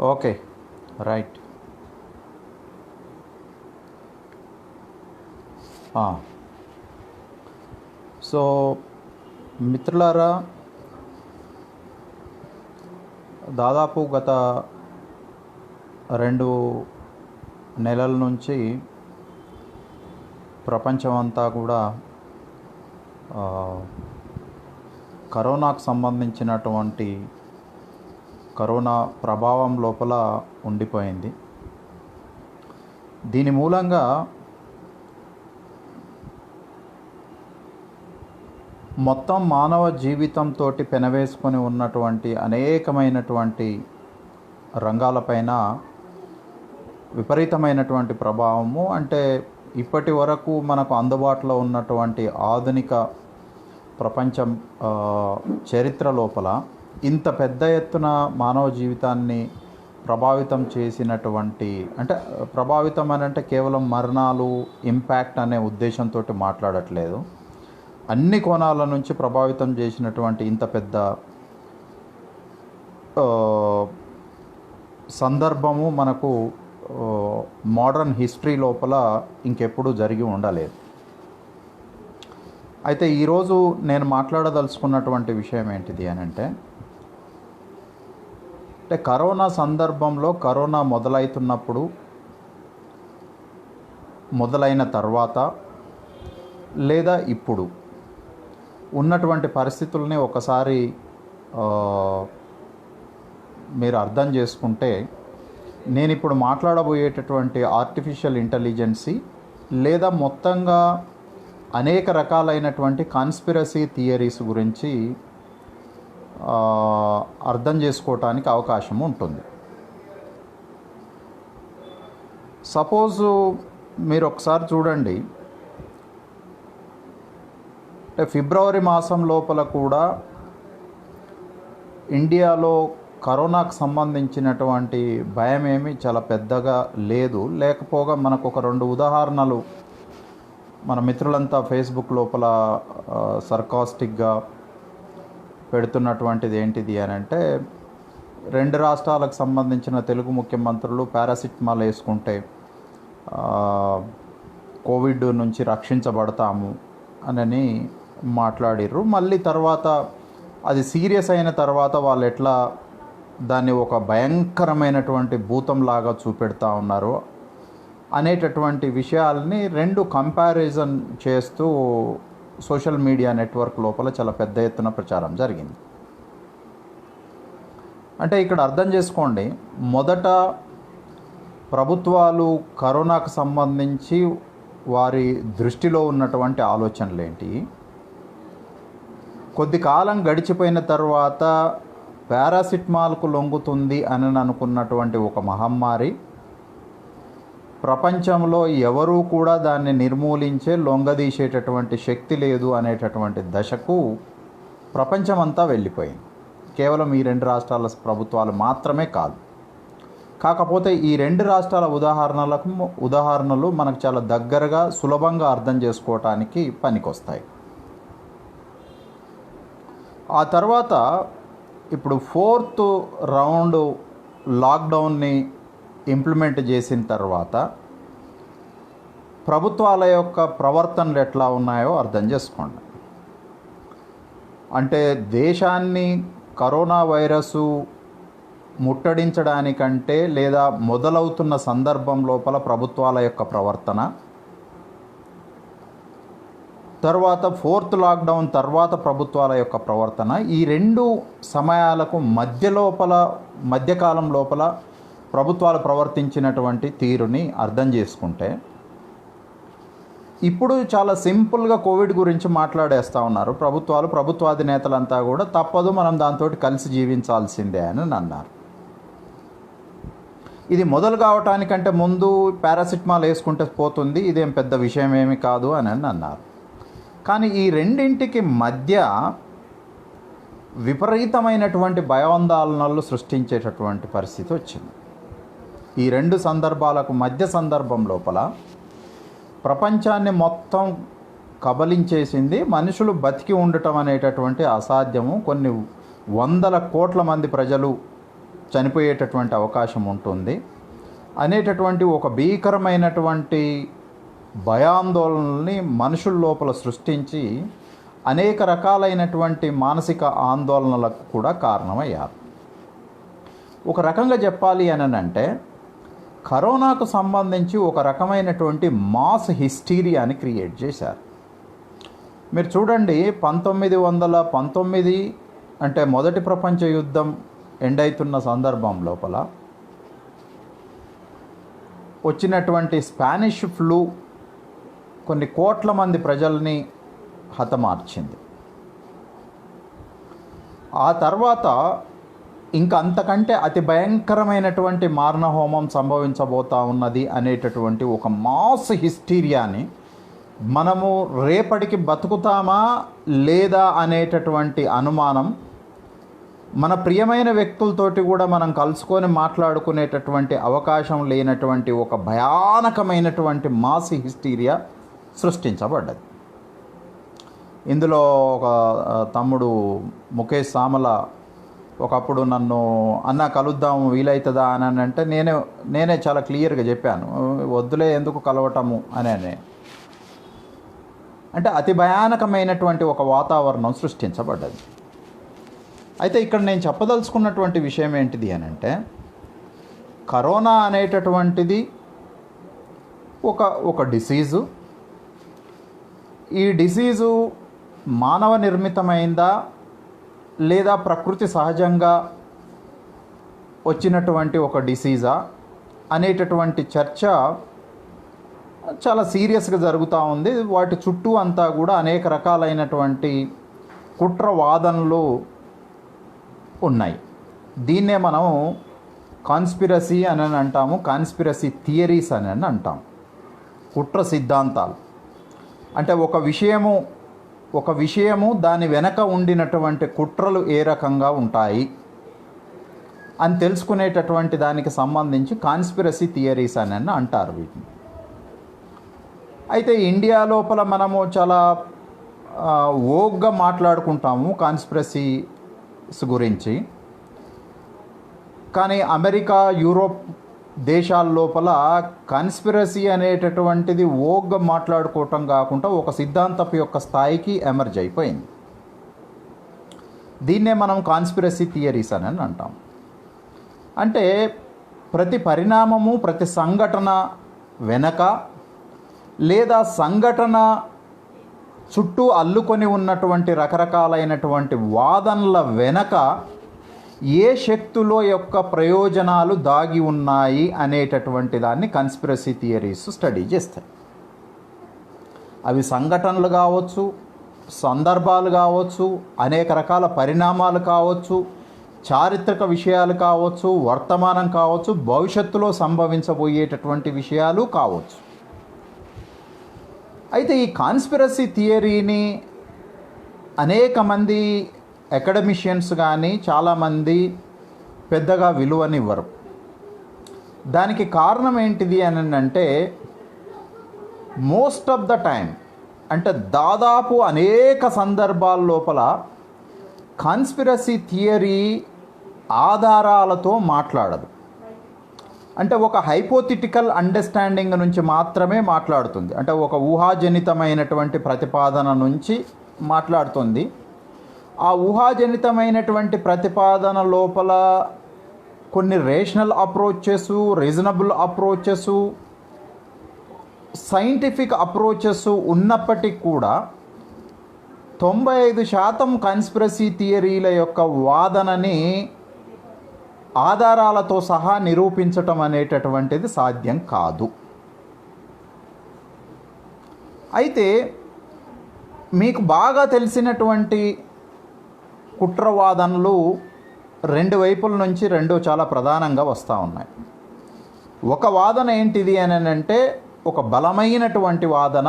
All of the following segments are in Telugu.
ఓకే. రైట్. ఆ. సో మిత్రులారా, దాదాపు గత 2 నెలల నుంచి ప్రపంచమంతా కూడా ఆ, కరోనాకు సంబంధించినటువంటి కరోనా ప్రభావం లోపల ఉండిపోయింది. దీని మూలంగా మొత్తం మానవ జీవితంతో పెనవేసుకొని ఉన్నటువంటి అనేకమైనటువంటి రంగాలపైన విపరీతమైనటువంటి ప్రభావము, అంటే ఇప్పటి వరకు మనకు అందుబాటులో ఉన్నటువంటి ఆధునిక ప్రపంచం చరిత్ర లోపల ఇంత పెద్ద ఎత్తున మానవ జీవితాన్ని ప్రభావితం చేసినటువంటి, అంటే ప్రభావితం అని అంటే కేవలం మరణాలు, ఇంపాక్ట్ అనే ఉద్దేశంతో మాట్లాడట్లేదు, అన్ని కోణాల నుంచి ప్రభావితం చేసినటువంటి ఇంత పెద్ద సందర్భము మనకు మోడర్న్ హిస్టరీ లోపల ఇంకెప్పుడు జరిగి ఉండలేదు. అయితే ఈరోజు నేను మాట్లాడదలుచుకున్నటువంటి విషయం ఏంటిది అని అంటే కరోనా సందర్భంలో, కరోనా మొదలవుతున్నప్పుడు, మొదలైన తర్వాత, లేదా ఇప్పుడు ఉన్నటువంటి పరిస్థితుల్ని ఒకసారి మీరు అర్థం చేసుకుంటే, నేను ఇప్పుడు మాట్లాడబోయేటటువంటి ఆర్టిఫిషియల్ ఇంటెలిజెన్సీ లేదా మొత్తంగా అనేక రకాలైనటువంటి కాన్స్పిరసీ థియరీస్ గురించి అర్థం చేసుకోవటానికి అవకాశం ఉంటుంది. సపోజు మీరు ఒకసారి చూడండి, ఫిబ్రవరి మాసం లోపల కూడా ఇండియాలో కరోనాకు సంబంధించినటువంటి భయం ఏమీ చాలా పెద్దగా లేదు. లేకపోగా మనకు ఒక 2 ఉదాహరణలు మన మిత్రులంతా ఫేస్బుక్ లోపల సర్కాస్టిక్గా పెడుతున్నటువంటిది ఏంటిది అని అంటే, 2 రాష్ట్రాలకు సంబంధించిన తెలుగు ముఖ్యమంత్రులు పారాసిటమాల్ వేసుకుంటే కోవిడ్ నుంచి రక్షించబడతాము అని మాట్లాడిర్రు. మళ్ళీ తర్వాత అది సీరియస్ అయిన తర్వాత వాళ్ళు ఎట్లా దాన్ని ఒక భయంకరమైనటువంటి భూతంలాగా చూపెడతా ఉన్నారు అనేటటువంటి విషయాల్ని 2 కంపారిజన్ చేస్తూ సోషల్ మీడియా నెట్వర్క్ లోపల చాలా పెద్ద ఎత్తున ప్రచారం జరిగింది. అంటే ఇక్కడ అర్థం చేసుకోండి, మొదట ప్రభుత్వాలు కరోనాకు సంబంధించి వారి దృష్టిలో ఉన్నటువంటి ఆలోచనలు ఏంటి, కొద్ది కాలం గడిచిపోయిన తర్వాత పారాసిటమాల్కు లొంగుతుంది అని అనుకున్నటువంటి ఒక మహమ్మారి ప్రపంచంలో ఎవరూ కూడా దాన్ని నిర్మూలించే, లొంగదీసేటటువంటి శక్తి లేదు అనేటటువంటి దశకు ప్రపంచమంతా వెళ్ళిపోయింది. కేవలం ఈ 2 రాష్ట్రాల ప్రభుత్వాలు మాత్రమే కాదు. కాకపోతే ఈ 2 రాష్ట్రాల ఉదాహరణలు మనకు చాలా దగ్గరగా, సులభంగా అర్థం చేసుకోవటానికి పనికొస్తాయి. ఆ తర్వాత ఇప్పుడు 4th రౌండ్ లాక్డౌన్ని ఇంప్లిమెంట్ చేసిన తర్వాత ప్రభుత్వాల యొక్క ప్రవర్తనలు ఎట్లా ఉన్నాయో అర్థం చేసుకోండి. అంటే దేశాన్ని కరోనా వైరస్ ముట్టడించడానికంటే లేదా మొదలవుతున్న సందర్భం లోపల ప్రభుత్వాల యొక్క ప్రవర్తన, తర్వాత 4th లాక్డౌన్ తర్వాత ప్రభుత్వాల యొక్క ప్రవర్తన, ఈ 2 సమయాలకు మధ్యకాలం లోపల ప్రభుత్వాలు ప్రవర్తించినటువంటి తీరుని అర్థం చేసుకుంటే, ఇప్పుడు చాలా సింపుల్గా కోవిడ్ గురించి మాట్లాడేస్తూ ఉన్నారు ప్రభుత్వాలు. ప్రభుత్వాధినేతలంతా కూడా తప్పదు, మనం దాంతో కలిసి జీవించాల్సిందే అని అన్నారు. ఇది మొదలు కావటానికంటే ముందు పారాసిటమాల్ వేసుకుంటే పోతుంది, ఇదేం పెద్ద విషయం ఏమి కాదు అని అన్నారు. కానీ ఈ రెండింటికి మధ్య విపరీతమైనటువంటి భయాందోళనలు సృష్టించేటటువంటి పరిస్థితి వచ్చింది. ఈ 2 సందర్భాలకు మధ్య సందర్భం లోపల ప్రపంచాన్ని మొత్తం కబలించేసింది. మనుషులు బతికి ఉండటం అనేటటువంటి అసాధ్యము. కొన్ని 100 కోట్ల మంది ప్రజలు చనిపోయేటటువంటి అవకాశం ఉంటుంది అనేటటువంటి ఒక భీకరమైనటువంటి భయాందోళనల్ని మనుషుల లోపల సృష్టించి అనేక రకాలైనటువంటి మానసిక ఆందోళనలకు కూడా కారణమయ్యారు. ఒక రకంగా చెప్పాలి అని అంటే కరోనాకు సంబంధించి ఒక రకమైనటువంటి మాస్ హిస్టీరియాని క్రియేట్ చేశారు. మీరు చూడండి, 1919 అంటే మొదటి ప్రపంచ యుద్ధం ఎండ్ అవుతున్న సందర్భం లోపల వచ్చినటువంటి స్పానిష్ ఫ్లూ కొన్ని కోట్ల మంది ప్రజల్ని హతమార్చింది. ఆ తర్వాత ఇంకా అంతకంటే అతి భయంకరమైనటువంటి మారణహోమం సంభవించబోతా ఉన్నది అనేటటువంటి ఒక మాస్ హిస్టీరియాని మనము రేపటికి బతుకుతామా లేదా అనేటటువంటి అనుమానం, మన ప్రియమైన వ్యక్తులతోటి కూడా మనం కలుసుకొని మాట్లాడుకునేటటువంటి అవకాశం లేనటువంటి ఒక భయానకమైనటువంటి మాస్ హిస్టీరియా సృష్టించబడ్డది. ఇందులో ఒక తమ్ముడు ముఖేష్ సామల ఒకప్పుడు నన్ను అన్న కలుద్దాం వీలవుతుందా అని అంటే నేనే చాలా క్లియర్గా చెప్పాను, వద్దులే ఎందుకు కలవటము అని. అంటే అతి భయానకమైనటువంటి ఒక వాతావరణం సృష్టించబడ్డది. అయితే ఇక్కడ నేను చెప్పదలుచుకున్నటువంటి విషయం ఏంటిది అని అంటే, కరోనా అనేటటువంటిది ఒక డిసీజు. ఈ డిసీజు మానవ నిర్మితమైందా లేదా ప్రకృతి సహజంగా వచ్చినటువంటి ఒక డిసీజా అనేటటువంటి చర్చ చాలా సీరియస్గా జరుగుతూ ఉంది. వాటి చుట్టూ అంతా కూడా అనేక రకాలైనటువంటి కుట్ర వాదనలు ఉన్నాయి. దీన్నే మనం కాన్స్పిరసీ అని అంటాము, కాన్స్పిరసీ థియరీస్ అని అంటాం. కుట్ర సిద్ధాంతాలు అంటే ఒక విషయము దాని వెనక ఉండినటువంటి కుట్రలు ఏ రకంగా ఉంటాయి అని తెలుసుకునేటటువంటి దానికి సంబంధించి కాన్స్పిరసీ థియరీస్ అని అంటారు వీటిని. అయితే ఇండియా లోపల మనము చాలా ఓగ్గా మాట్లాడుకుంటాము కాన్స్పిరసీస్ గురించి. కానీ అమెరికా, యూరోప్ దేశాల లోపల కాన్స్పిరసీ అనేటటువంటిది ఓగ్గా మాట్లాడుకోవటం కాకుండా ఒక సిద్ధాంతపు యొక్క స్థాయికి ఎమర్జ్ అయిపోయింది. దీన్నే మనం కాన్స్పిరసీ థియరీస్ అని అంటాం. అంటే ప్రతి పరిణామము, ప్రతి సంఘటన వెనక లేదా సంఘటన చుట్టూ అల్లుకొని ఉన్నటువంటి రకరకాలైనటువంటి వాదనల వెనక ఏ శక్తుల యొక్క ప్రయోజనాలు దాగి ఉన్నాయి అనేటటువంటి దాన్ని కాన్స్పిరసీ థియరీస్ స్టడీ చేస్తాయి. అవి సంఘటనలు కావచ్చు, సందర్భాలు కావచ్చు, అనేక రకాల పరిణామాలు కావచ్చు, చారిత్రక విషయాలు కావచ్చు, వర్తమానం కావచ్చు, భవిష్యత్తులో సంభవించబోయేటటువంటి విషయాలు కావచ్చు. అయితే ఈ కాన్స్పిరసీ థియరీని అనేక మంది అకాడమిషియన్స్ కానీ చాలామంది పెద్దగా విలువనివ్వరు. దానికి కారణం ఏంటిది అని అంటే, మోస్ట్ ఆఫ్ ద టైం అంటే దాదాపు అనేక సందర్భాల లోపల కాన్స్పిరసీ థియరీ ఆధారాలతో మాట్లాడదు. అంటే ఒక హైపోథెటికల్ అండర్స్టాండింగ్ నుంచి మాత్రమే మాట్లాడుతుంది. అంటే ఒక ఊహాజనితమైనటువంటి ప్రతిపాదన నుంచి మాట్లాడుతుంది. ఆ ఊహాజనితమైనటువంటి ప్రతిపాదన లోపల కొన్ని rational approaches, reasonable approaches, scientific approaches ఉన్నప్పటికీ కూడా 95% కాన్స్పిరసీ థియరీల యొక్క వాదనని ఆధారాలతో సహా నిరూపించటం అనేటటువంటిది సాధ్యం కాదు. అయితే మీకు బాగా తెలిసినటువంటి కుట్రవాదనలు రెండు వైపుల నుంచి చాలా ప్రధానంగా వస్తూ ఉన్నాయి. ఒక వాదన ఏంటిది అని అంటే, ఒక బలమైనటువంటి వాదన,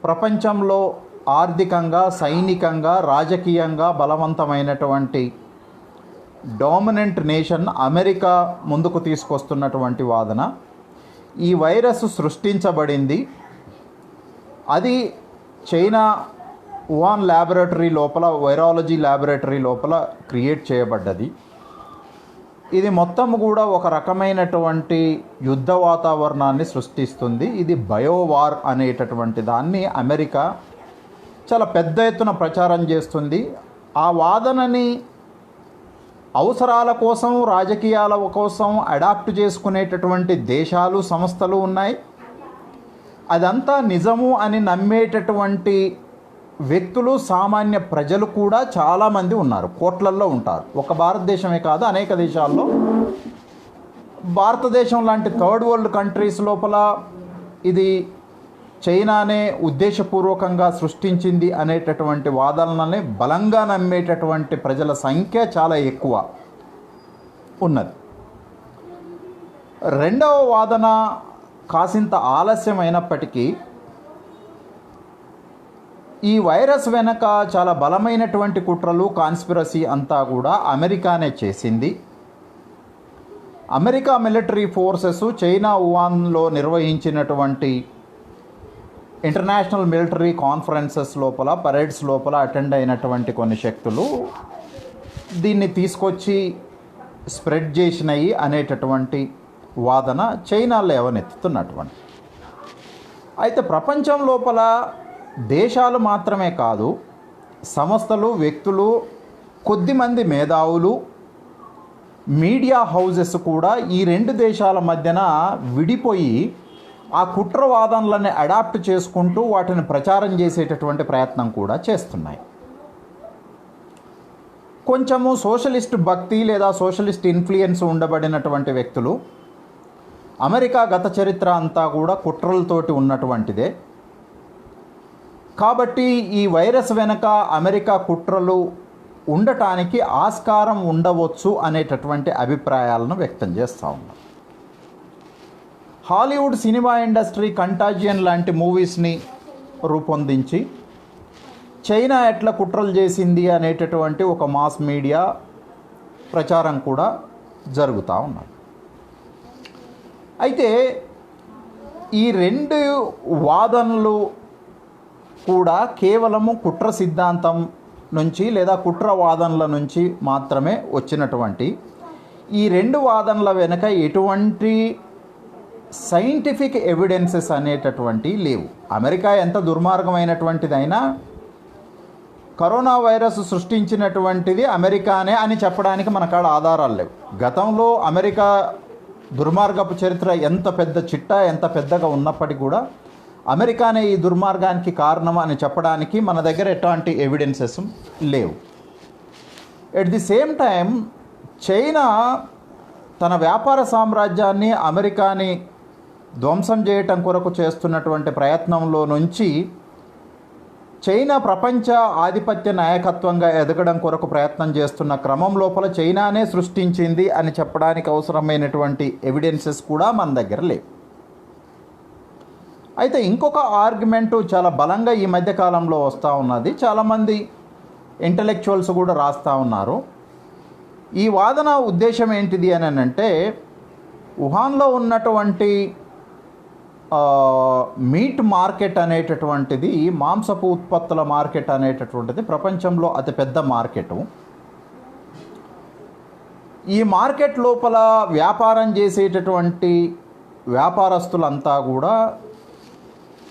ప్రపంచంలో ఆర్థికంగా, సైనికంగా, రాజకీయంగా బలవంతమైనటువంటి డామినెంట్ నేషన్ అమెరికా ముందుకు తీసుకొస్తున్నటువంటి వాదన. ఈ వైరస్ సృష్టించబడింది, అది చైనా వుహాన్ ల్యాబొరేటరీ లోపల, వైరాలజీ ల్యాబొరేటరీ లోపల క్రియేట్ చేయబడ్డది. ఇది మొత్తం కూడా ఒక రకమైనటువంటి యుద్ధ వాతావరణాన్ని సృష్టిస్తుంది. ఇది బయోవార్ అనేటటువంటి దాన్ని అమెరికా చాలా పెద్ద ఎత్తున ప్రచారం చేస్తుంది. ఆ వాదనని అవసరాల కోసం, రాజకీయాల కోసం అడాప్ట్ చేసుకునేటటువంటి దేశాలు, సంస్థలు ఉన్నాయి. అదంతా నిజము అని నమ్మేటటువంటి వ్యక్తులు, సామాన్య ప్రజలు కూడా చాలామంది ఉన్నారు, కోట్లల్లో ఉంటారు. ఒక భారతదేశమే కాదు, అనేక దేశాల్లో. భారతదేశం లాంటి థర్డ్ వరల్డ్ కంట్రీస్ లోపల ఇది చైనానే ఉద్దేశపూర్వకంగా సృష్టించింది అనేటటువంటి వాదనలని బలంగా నమ్మేటటువంటి ప్రజల సంఖ్య చాలా ఎక్కువ ఉన్నది. రెండవ వాదన కాసింత ఆలస్యమైనప్పటికీ ఈ వైరస్ వెనక చాలా బలమైనటువంటి కుట్రలు, కాన్స్పిరసీ అంతా కూడా అమెరికానే చేసింది. అమెరికా మిలిటరీ ఫోర్సెస్ చైనా వుహాన్లో నిర్వహించినటువంటి ఇంటర్నేషనల్ మిలిటరీ కాన్ఫరెన్సెస్ లోపల, పరేడ్స్ లోపల అటెండ్ అయినటువంటి కొన్ని శక్తులు దీన్ని తీసుకొచ్చి స్ప్రెడ్ చేసినాయి అనేటటువంటి వాదన చైనా లేవనెత్తుతున్నటువంటి. అయితే ప్రపంచం లోపల దేశాలు మాత్రమే కాదు, సంస్థలు, వ్యక్తులు, కొద్దిమంది మేధావులు, మీడియా హౌజెస్ కూడా ఈ రెండు దేశాల మధ్యన విడిపోయి ఆ కుట్రవాదనలని అడాప్ట్ చేసుకుంటూ వాటిని ప్రచారం చేసేటటువంటి ప్రయత్నం కూడా చేస్తున్నాయి. కొంచెము సోషలిస్ట్ భక్తి లేదా సోషలిస్ట్ ఇన్ఫ్లుయెన్స్ ఉండబడినటువంటి వ్యక్తులు, అమెరికా గత చరిత్ర అంతా కూడా కుట్రలతోటి ఉన్నటువంటిదే కాబట్టి ఈ వైరస్ వెనక అమెరికా కుట్రలు ఉండటానికి ఆస్కారం ఉండవచ్చు అనేటటువంటి అభిప్రాయాలను వ్యక్తం చేస్తూ ఉన్నారు. హాలీవుడ్ సినిమా ఇండస్ట్రీ కంటాజియన్ లాంటి మూవీస్ని రూపొందించి చైనా ఎట్లా కుట్రలు చేసింది అనేటటువంటి ఒక మాస్ మీడియా ప్రచారం కూడా జరుగుతూ ఉన్నది. అయితే ఈ రెండు వాదనలు కూడా కేవలము కుట్ర సిద్ధాంతం నుంచి లేదా కుట్ర వాదనల నుంచి మాత్రమే వచ్చినటువంటి ఈ రెండు వాదనల వెనుక ఎటువంటి సైంటిఫిక్ ఎవిడెన్సెస్ అనేటటువంటి లేవు. అమెరికా ఎంత దుర్మార్గమైనటువంటిదైనా కరోనా వైరస్ సృష్టించినటువంటిది అమెరికానే అని చెప్పడానికి మన కాడ ఆధారాలు లేవు. గతంలో అమెరికా దుర్మార్గపు చరిత్ర ఎంత పెద్ద చిట్టా, ఎంత పెద్దగా ఉన్నప్పటికీ కూడా అమెరికానే ఈ దుర్మార్గానికి కారణం అని చెప్పడానికి మన దగ్గర ఎట్లాంటి ఎవిడెన్సెస్ లేవు. At the same time China తన వ్యాపార సామ్రాజ్యాన్ని, అమెరికాని ధ్వంసం చేయటం కొరకు చేస్తున్నటువంటి ప్రయత్నంలో నుంచి చైనా ప్రపంచ ఆధిపత్య నాయకత్వంగా ఎదగడం కొరకు ప్రయత్నం చేస్తున్న క్రమం లోపల చైనానే సృష్టించింది అని చెప్పడానికి అవసరమైనటువంటి ఎవిడెన్సెస్ కూడా మన దగ్గర లేవు. అయితే ఇంకొక ఆర్గ్యుమెంటు చాలా బలంగా ఈ మధ్యకాలంలో వస్తూ ఉన్నది. చాలామంది ఇంటలెక్చువల్స్ కూడా రాస్తూ ఉన్నారు. ఈ వాదన ఉద్దేశం ఏంటిది అని అంటే, వుహాన్లో ఉన్నటువంటి మీట్ మార్కెట్ అనేటటువంటిది, మాంసపు ఉత్పత్తుల మార్కెట్ అనేటటువంటిది ప్రపంచంలో అతిపెద్ద మార్కెటు. ఈ మార్కెట్ లోపల వ్యాపారం చేసేటటువంటి వ్యాపారస్తులంతా కూడా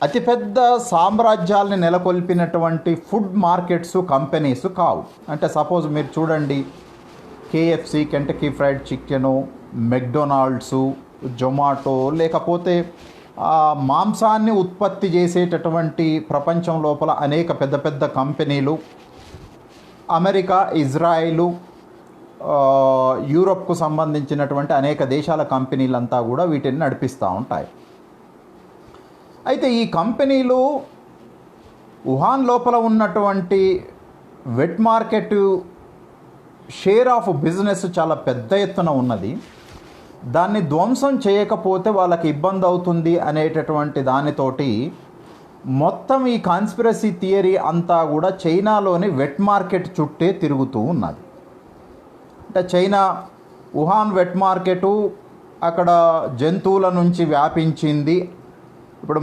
అతిపెద్ద సామ్రాజ్యాల్ని నెలకొల్పినటువంటి ఫుడ్ మార్కెట్స్, కంపెనీస్ కావు. అంటే సపోజ్ మీరు చూడండి, KFC, Kentucky fried chicken, McDonald's, Zomato, లేకపోతే మాంసాన్ని ఉత్పత్తి చేసేటటువంటి ప్రపంచం లోపల అనేక పెద్ద పెద్ద కంపెనీలు, అమెరికా, ఇజ్రాయిలు, యూరోప్కు సంబంధించినటువంటి అనేక దేశాల కంపెనీలంతా కూడా వీటిని నడిపిస్తూ ఉంటాయి. అయితే ఈ కంపెనీలు వుహాన్ లోపల ఉన్నటువంటి wet market share of business చాలా పెద్ద ఎత్తున ఉన్నది. దాన్ని ధ్వంసం చేయకపోతే వాళ్ళకి ఇబ్బంది అవుతుంది అనేటటువంటి దానితోటి మొత్తం ఈ కాన్స్పిరసీ థియరీ అంతా కూడా చైనాలోని వెట్ మార్కెట్ చుట్టే తిరుగుతూ ఉన్నది. అంటే చైనా వుహాన్ వెట్ మార్కెటు అక్కడ జంతువుల నుంచి వ్యాపించింది. ఇప్పుడు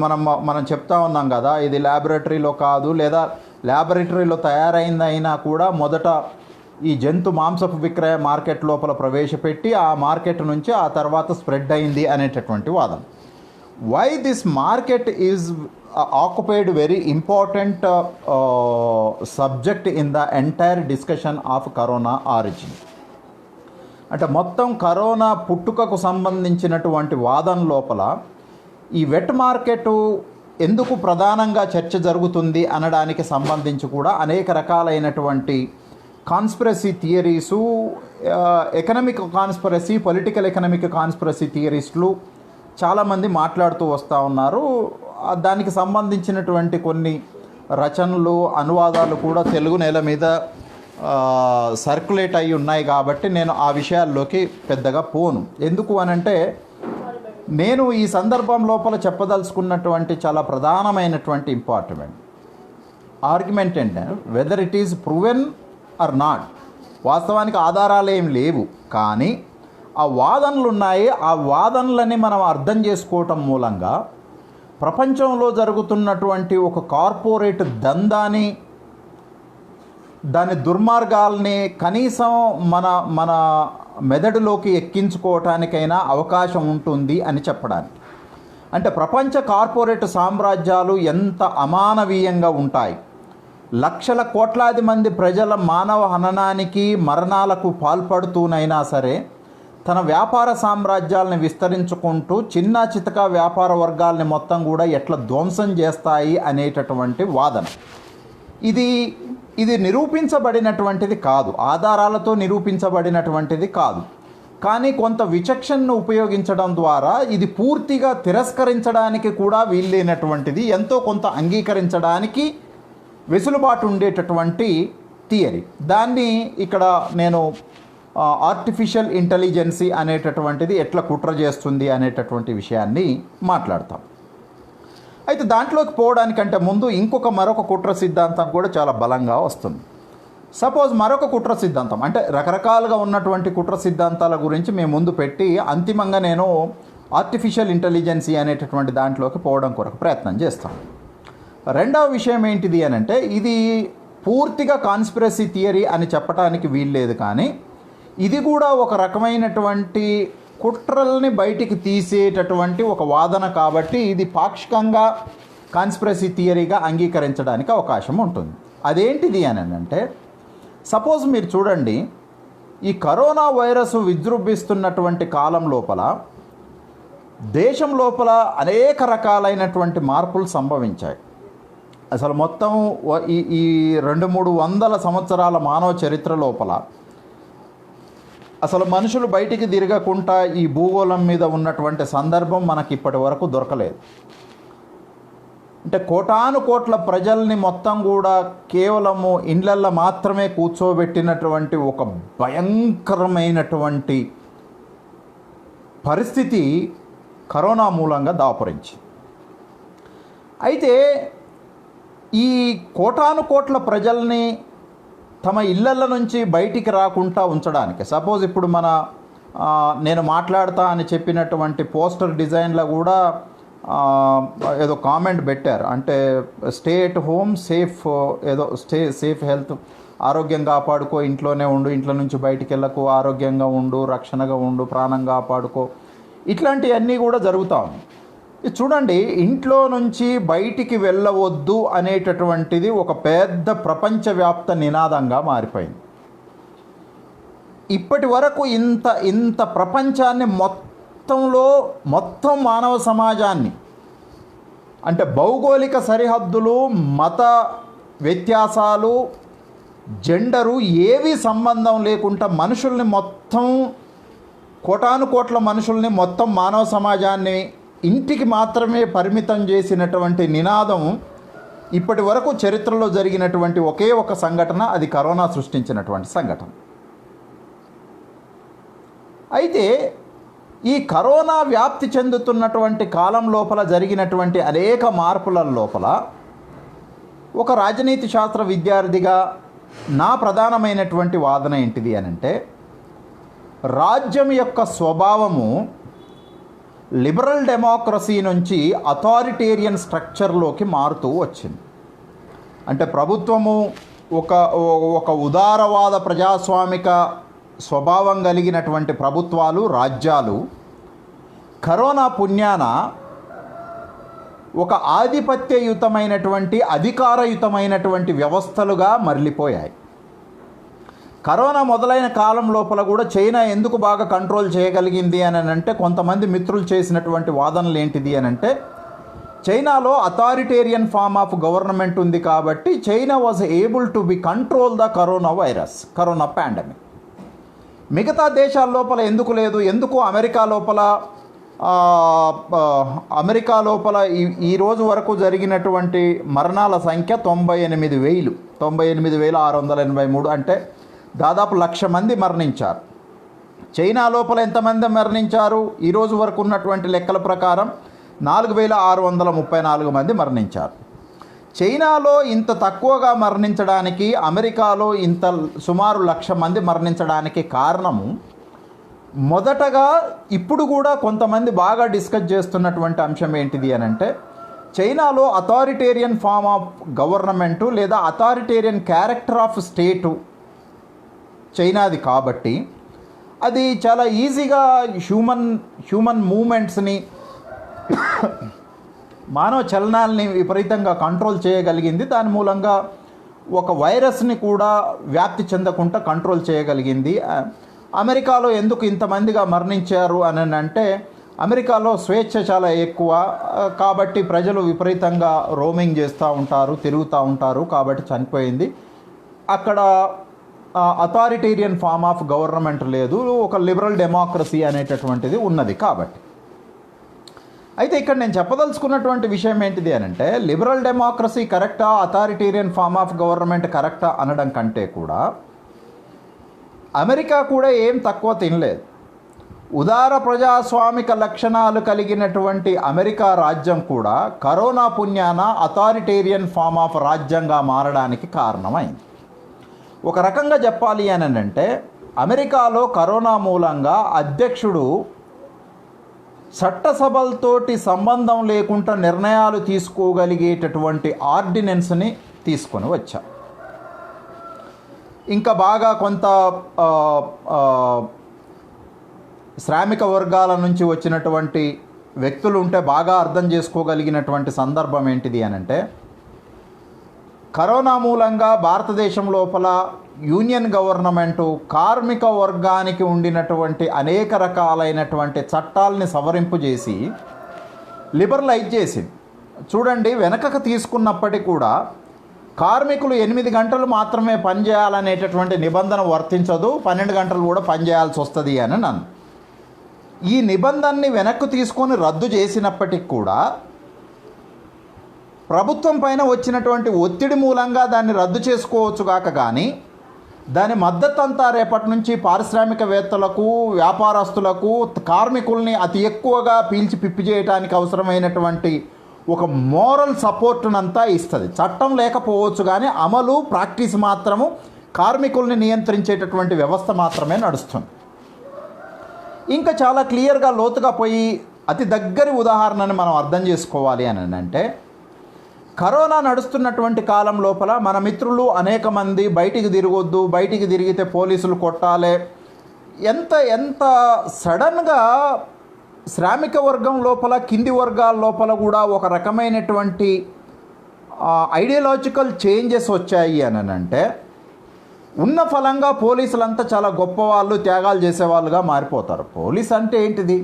మనం చెప్తా ఉన్నాం కదా, ఇది ల్యాబొరేటరీలో కాదు, లేదా ల్యాబొరేటరీలో తయారైందైనా కూడా మొదట ఈ జంతు మాంసపు విక్రయ మార్కెట్ లోపల ప్రవేశపెట్టి ఆ మార్కెట్ నుంచి ఆ తర్వాత స్ప్రెడ్ అయింది అనేటటువంటి వాదన. Why this market is occupied very important subject in the entire discussion of corona origin. అంటే మొత్తం కరోనా పుట్టుకకు సంబంధించినటువంటి వాదన లోపల ఈ వెట్ మార్కెట్ ఎందుకు ప్రధానంగా చర్చ జరుగుతుంది అనడానికి సంబంధించి కూడా అనేక రకాలైనటువంటి conspiracy theories, economic conspiracy, political economic conspiracy థియరిస్టులు చాలామంది మాట్లాడుతూ వస్తూ ఉన్నారు. దానికి సంబంధించినటువంటి కొన్ని రచనలు, అనువాదాలు కూడా తెలుగు నేల మీద సర్క్యులేట్ అయి ఉన్నాయి. కాబట్టి నేను ఆ విషయాల్లోకి పెద్దగా పోను. ఎందుకు అనంటే నేను ఈ సందర్భం లోపల చెప్పదలుచుకున్నటువంటి చాలా ప్రధానమైనటువంటి ఇంపార్టెంట్ ఆర్గ్యుమెంట్ ఏంటంటే whether it is proven or not. వాస్తవానికి ఆధారాలు ఏం లేవు, కానీ ఆ వాదనలు ఉన్నాయి. ఆ వాదనలని మనం అర్థం చేసుకోవటం మూలంగా ప్రపంచంలో జరుగుతున్నటువంటి ఒక కార్పొరేట్ దందాని, దాని దుర్మార్గాల్ని కనీసం మన మెదడులోకి ఎక్కించుకోవటానికైనా అవకాశం ఉంటుంది అని చెప్పడానికి. అంటే ప్రపంచ కార్పొరేట్ సామ్రాజ్యాలు ఎంత అమానవీయంగా ఉంటాయి. లక్షల కోట్లాది మంది ప్రజల మానవ హననానికి, మరణాలకు పాల్పడుతూనైనా సరే తన వ్యాపార సామ్రాజ్యాలను విస్తరించుకుంటూ చిన్న చితక వ్యాపార వర్గాల్ని మొత్తం కూడా ఎట్లా ధ్వంసం చేస్తాయి అనేటటువంటి వాదన. ఇది నిరూపించబడినటువంటిది కాదు, ఆధారాలతో నిరూపించబడినటువంటిది కాదు. కానీ కొంత విచక్షణను ఉపయోగించడం ద్వారా ఇది పూర్తిగా తిరస్కరించడానికి కూడా వీల్లేనటువంటిది, ఎంతో కొంత అంగీకరించడానికి వెసులుబాటు ఉండేటటువంటి థియరీ. దాన్ని ఇక్కడ నేను ఆర్టిఫిషియల్ ఇంటెలిజెన్సీ అనేటటువంటిది ఎట్లా కుట్ర చేస్తుంది అనేటటువంటి విషయాన్ని మాట్లాడతాం. అయితే దాంట్లోకి పోవడానికంటే ముందు మరొక కుట్ర సిద్ధాంతం కూడా చాలా బలంగా వస్తుంది. సపోజ్ మరొక కుట్ర సిద్ధాంతం అంటే రకరకాలుగా ఉన్నటువంటి కుట్ర సిద్ధాంతాల గురించి మేము ముందు పెట్టి అంతిమంగా నేను ఆర్టిఫిషియల్ ఇంటెలిజెన్సీ అనేటటువంటి దాంట్లోకి పోవడం కొరకు ప్రయత్నం చేస్తాను. రెండవ విషయం ఏంటిది అని అంటే ఇది పూర్తిగా కాన్స్పిరసీ థియరీ అని చెప్పడానికి వీల్లేదు, కానీ ఇది కూడా ఒక రకమైనటువంటి కుట్రల్ని బయటికి తీసేటటువంటి ఒక వాదన. కాబట్టి ఇది పాక్షికంగా కాన్స్పిరసీ థియరీగా అంగీకరించడానికి అవకాశం ఉంటుంది. అదేంటిది అని అంటే సపోజ్ మీరు చూడండి, ఈ కరోనా వైరస్ విజృంభిస్తున్నటువంటి కాలం లోపల దేశం లోపల అనేక రకాలైనటువంటి మార్పులు సంభవించాయి. అసలు మొత్తం ఈ 200-300 సంవత్సరాల మానవ చరిత్ర లోపల అసలు మనుషులు బయటికి తిరగకుండా ఈ భూగోళం మీద ఉన్నటువంటి సందర్భం మనకి ఇప్పటి వరకు దొరకలేదు. అంటే కోటాను కోట్ల ప్రజల్ని మొత్తం కూడా కేవలము ఇండ్లల్లో మాత్రమే కూర్చోబెట్టినటువంటి ఒక భయంకరమైనటువంటి పరిస్థితి కరోనా మూలంగా దాపురించి. అయితే ఈ కోటాను కోట్ల ప్రజల్ని తమ ఇళ్ళ నుంచి బయటికి రాకుండా ఉంచడానికి సపోజ్ ఇప్పుడు నేను మాట్లాడతా అని చెప్పినటువంటి పోస్టర్ డిజైన్లో కూడా ఏదో కామెంట్ పెట్టారు. అంటే stay at home, safe health, ఆరోగ్యం కాపాడుకో, ఇంట్లోనే ఉండు, ఇంట్లో నుంచి బయటికి వెళ్ళకు, ఆరోగ్యంగా ఉండు, రక్షణగా ఉండు, ప్రాణం కాపాడుకో, ఇట్లాంటివన్నీ కూడా జరుగుతూ ఉన్నాయి. చూడండి, ఇంట్లో నుంచి బయటికి వెళ్ళవద్దు అనేటటువంటిది ఒక పెద్ద ప్రపంచవ్యాప్త నినాదంగా మారిపోయింది. ఇప్పటి వరకు ఇంత ప్రపంచాన్ని మొత్తం మానవ సమాజాన్ని, అంటే భౌగోళిక సరిహద్దులు, మత వ్యత్యాసాలు, జెండరు ఏవి సంబంధం లేకుండా మనుషుల్ని మొత్తం కోటాను కోట్ల మనుషుల్ని మొత్తం మానవ సమాజాన్ని ఇంటికి మాత్రమే పరిమితం చేసినటువంటి నినాదం ఇప్పటి వరకు చరిత్రలో జరిగినటువంటి ఒకే ఒక సంఘటన, అది కరోనా సృష్టించినటువంటి సంఘటన. అయితే ఈ కరోనా వ్యాప్తి చెందుతున్నటువంటి కాలం లోపల జరిగినటువంటి అనేక మార్పుల లోపల ఒక రాజనీతి శాస్త్ర విద్యార్థిగా నా ప్రధానమైనటువంటి వాదన ఏంటిది అని అంటే, రాజ్యం యొక్క స్వభావము లిబరల్ డెమోక్రసీ నుంచి అథారిటేరియన్ స్ట్రక్చర్లోకి మారుతూ వచ్చింది. అంటే ప్రభుత్వము ఒక ఒక ఉదారవాద ప్రజాస్వామిక స్వభావం కలిగినటువంటి ప్రభుత్వాలు, రాజ్యాలు కరోనా పుణ్యాన ఒక ఆధిపత్యయుతమైనటువంటి, అధికారయుతమైనటువంటి వ్యవస్థలుగా మరలిపోయాయి. కరోనా మొదలైన కాలం లోపల కూడా చైనా ఎందుకు బాగా కంట్రోల్ చేయగలిగింది అని అంటే, కొంతమంది మిత్రులు చేసినటువంటి వాదనలు ఏంటిది అని అంటే, చైనాలో అథారిటేరియన్ ఫార్మ్ ఆఫ్ గవర్నమెంట్ ఉంది కాబట్టి China was able to be control the corona virus, corona pandemic. మిగతా దేశాల లోపల ఎందుకు లేదు? ఎందుకు అమెరికా లోపల ఈ రోజు వరకు జరిగినటువంటి మరణాల సంఖ్య 98,683, అంటే దాదాపు 1,00,000 మంది మరణించారు. చైనా లోపల ఎంతమంది మరణించారు? ఈరోజు వరకు ఉన్నటువంటి లెక్కల ప్రకారం 4,634 మంది మరణించారు. చైనాలో ఇంత తక్కువగా మరణించడానికి, అమెరికాలో ఇంత సుమారు 1,00,000 మంది మరణించడానికి కారణము, మొదటగా ఇప్పుడు కూడా కొంతమంది బాగా డిస్కస్ చేస్తున్నటువంటి అంశం ఏంటిది అని అంటే, చైనాలో అథారిటేరియన్ ఫార్మ్ ఆఫ్ గవర్నమెంటు లేదా అథారిటేరియన్ క్యారెక్టర్ ఆఫ్ స్టేటు చైనాది కాబట్టి అది చాలా ఈజీగా హ్యూమన్ మూమెంట్స్ని, మానవ చలనాల్ని విపరీతంగా కంట్రోల్ చేయగలిగింది. దాని మూలంగా ఒక వైరస్ని కూడా వ్యాప్తి చెందకుండా కంట్రోల్ చేయగలిగింది. అమెరికాలో ఎందుకు ఇంతమందిగా మరణించారు అని అంటే, అమెరికాలో స్వేచ్ఛ చాలా ఎక్కువ కాబట్టి ప్రజలు విపరీతంగా రోమింగ్ చేస్తూ ఉంటారు, తిరుగుతూ ఉంటారు కాబట్టి చనిపోయింది. అక్కడ అథారిటేరియన్ ఫార్మ్ ఆఫ్ గవర్నమెంట్ లేదు, ఒక లిబరల్ డెమోక్రసీ అనేటటువంటిది ఉన్నది కాబట్టి. అయితే ఇక్కడ నేను చెప్పదలుచుకున్నటువంటి విషయం ఏంటిది అని అంటే, లిబరల్ డెమోక్రసీ కరెక్టా, అథారిటేరియన్ ఫార్మ్ ఆఫ్ గవర్నమెంట్ కరెక్టా అనడం కంటే కూడా అమెరికా కూడా ఏం తక్కువ తినలేదు. ఉదార ప్రజాస్వామిక లక్షణాలు కలిగినటువంటి అమెరికా రాజ్యం కూడా కరోనా పుణ్యాన అథారిటేరియన్ ఫార్మ్ ఆఫ్ రాజ్యంగా మారడానికి కారణమైంది. ఒక రకంగా చెప్పాలి అని అంటే, అమెరికాలో కరోనా మూలంగా అధ్యక్షుడు చట్టసభలతోటి సంబంధం లేకుండా నిర్ణయాలు తీసుకోగలిగేటటువంటి ఆర్డినెన్స్ని తీసుకొని వచ్చారు. ఇంకా బాగా కొంత శ్రామిక వర్గాల నుంచి వచ్చినటువంటి వ్యక్తులు ఉంటే బాగా అర్థం చేసుకోగలిగినటువంటి సందర్భం ఏంటిది అని అంటే, కరోనా మూలంగా భారతదేశం లోపల యూనియన్ గవర్నమెంటు కార్మిక వర్గానికి ఉండినటువంటి అనేక రకాలైనటువంటి చట్టాలని సవరింపు చేసి లిబరలైజ్ చేసింది. చూడండి, వెనకకు తీసుకున్నప్పటికీ కూడా కార్మికులు 8 గంటలు మాత్రమే పనిచేయాలనేటటువంటి నిబంధన వర్తించదు, 12 గంటలు కూడా పనిచేయాల్సి వస్తుంది అని నన్ను ఈ నిబంధనని వెనక్కు తీసుకొని రద్దు చేసినప్పటికి కూడా ప్రభుత్వం పైన వచ్చినటువంటి ఒత్తిడి మూలంగా దాన్ని రద్దు చేసుకోవచ్చు కాక కానీ, దాని మద్దతు అంతా రేపటి నుంచి పారిశ్రామికవేత్తలకు, వ్యాపారస్తులకు, కార్మికుల్ని అతి ఎక్కువగా పీల్చి పిప్పి చేయడానికి అవసరమైనటువంటి ఒక మోరల్ సపోర్టునంతా ఇస్తుంది. చట్టం లేకపోవచ్చు కానీ అమలు, ప్రాక్టీస్ మాత్రము కార్మికుల్ని నియంత్రించేటటువంటి వ్యవస్థ మాత్రమే నడుస్తుంది. ఇంకా చాలా క్లియర్గా లోతుగా పోయి అతి దగ్గరి ఉదాహరణని మనం అర్థం చేసుకోవాలి అని అంటే, కరోనా నడుస్తున్నటువంటి కాలం లోపల మన మిత్రులు అనేక మంది బయటికి తిరగొద్దు, బయటికి తిరిగితే పోలీసులు కొట్టాలి, ఎంత సడన్గా శ్రామిక వర్గం లోపల, కింది వర్గాల లోపల కూడా ఒక రకమైనటువంటి ఐడియాలజికల్ చేంజెస్ వచ్చాయి అని అంటే, ఉన్న ఫలంగా పోలీసులంతా చాలా గొప్పవాళ్ళు, త్యాగాలు చేసేవాళ్ళుగా మారిపోతారు. పోలీస్ అంటే ఏంటిది?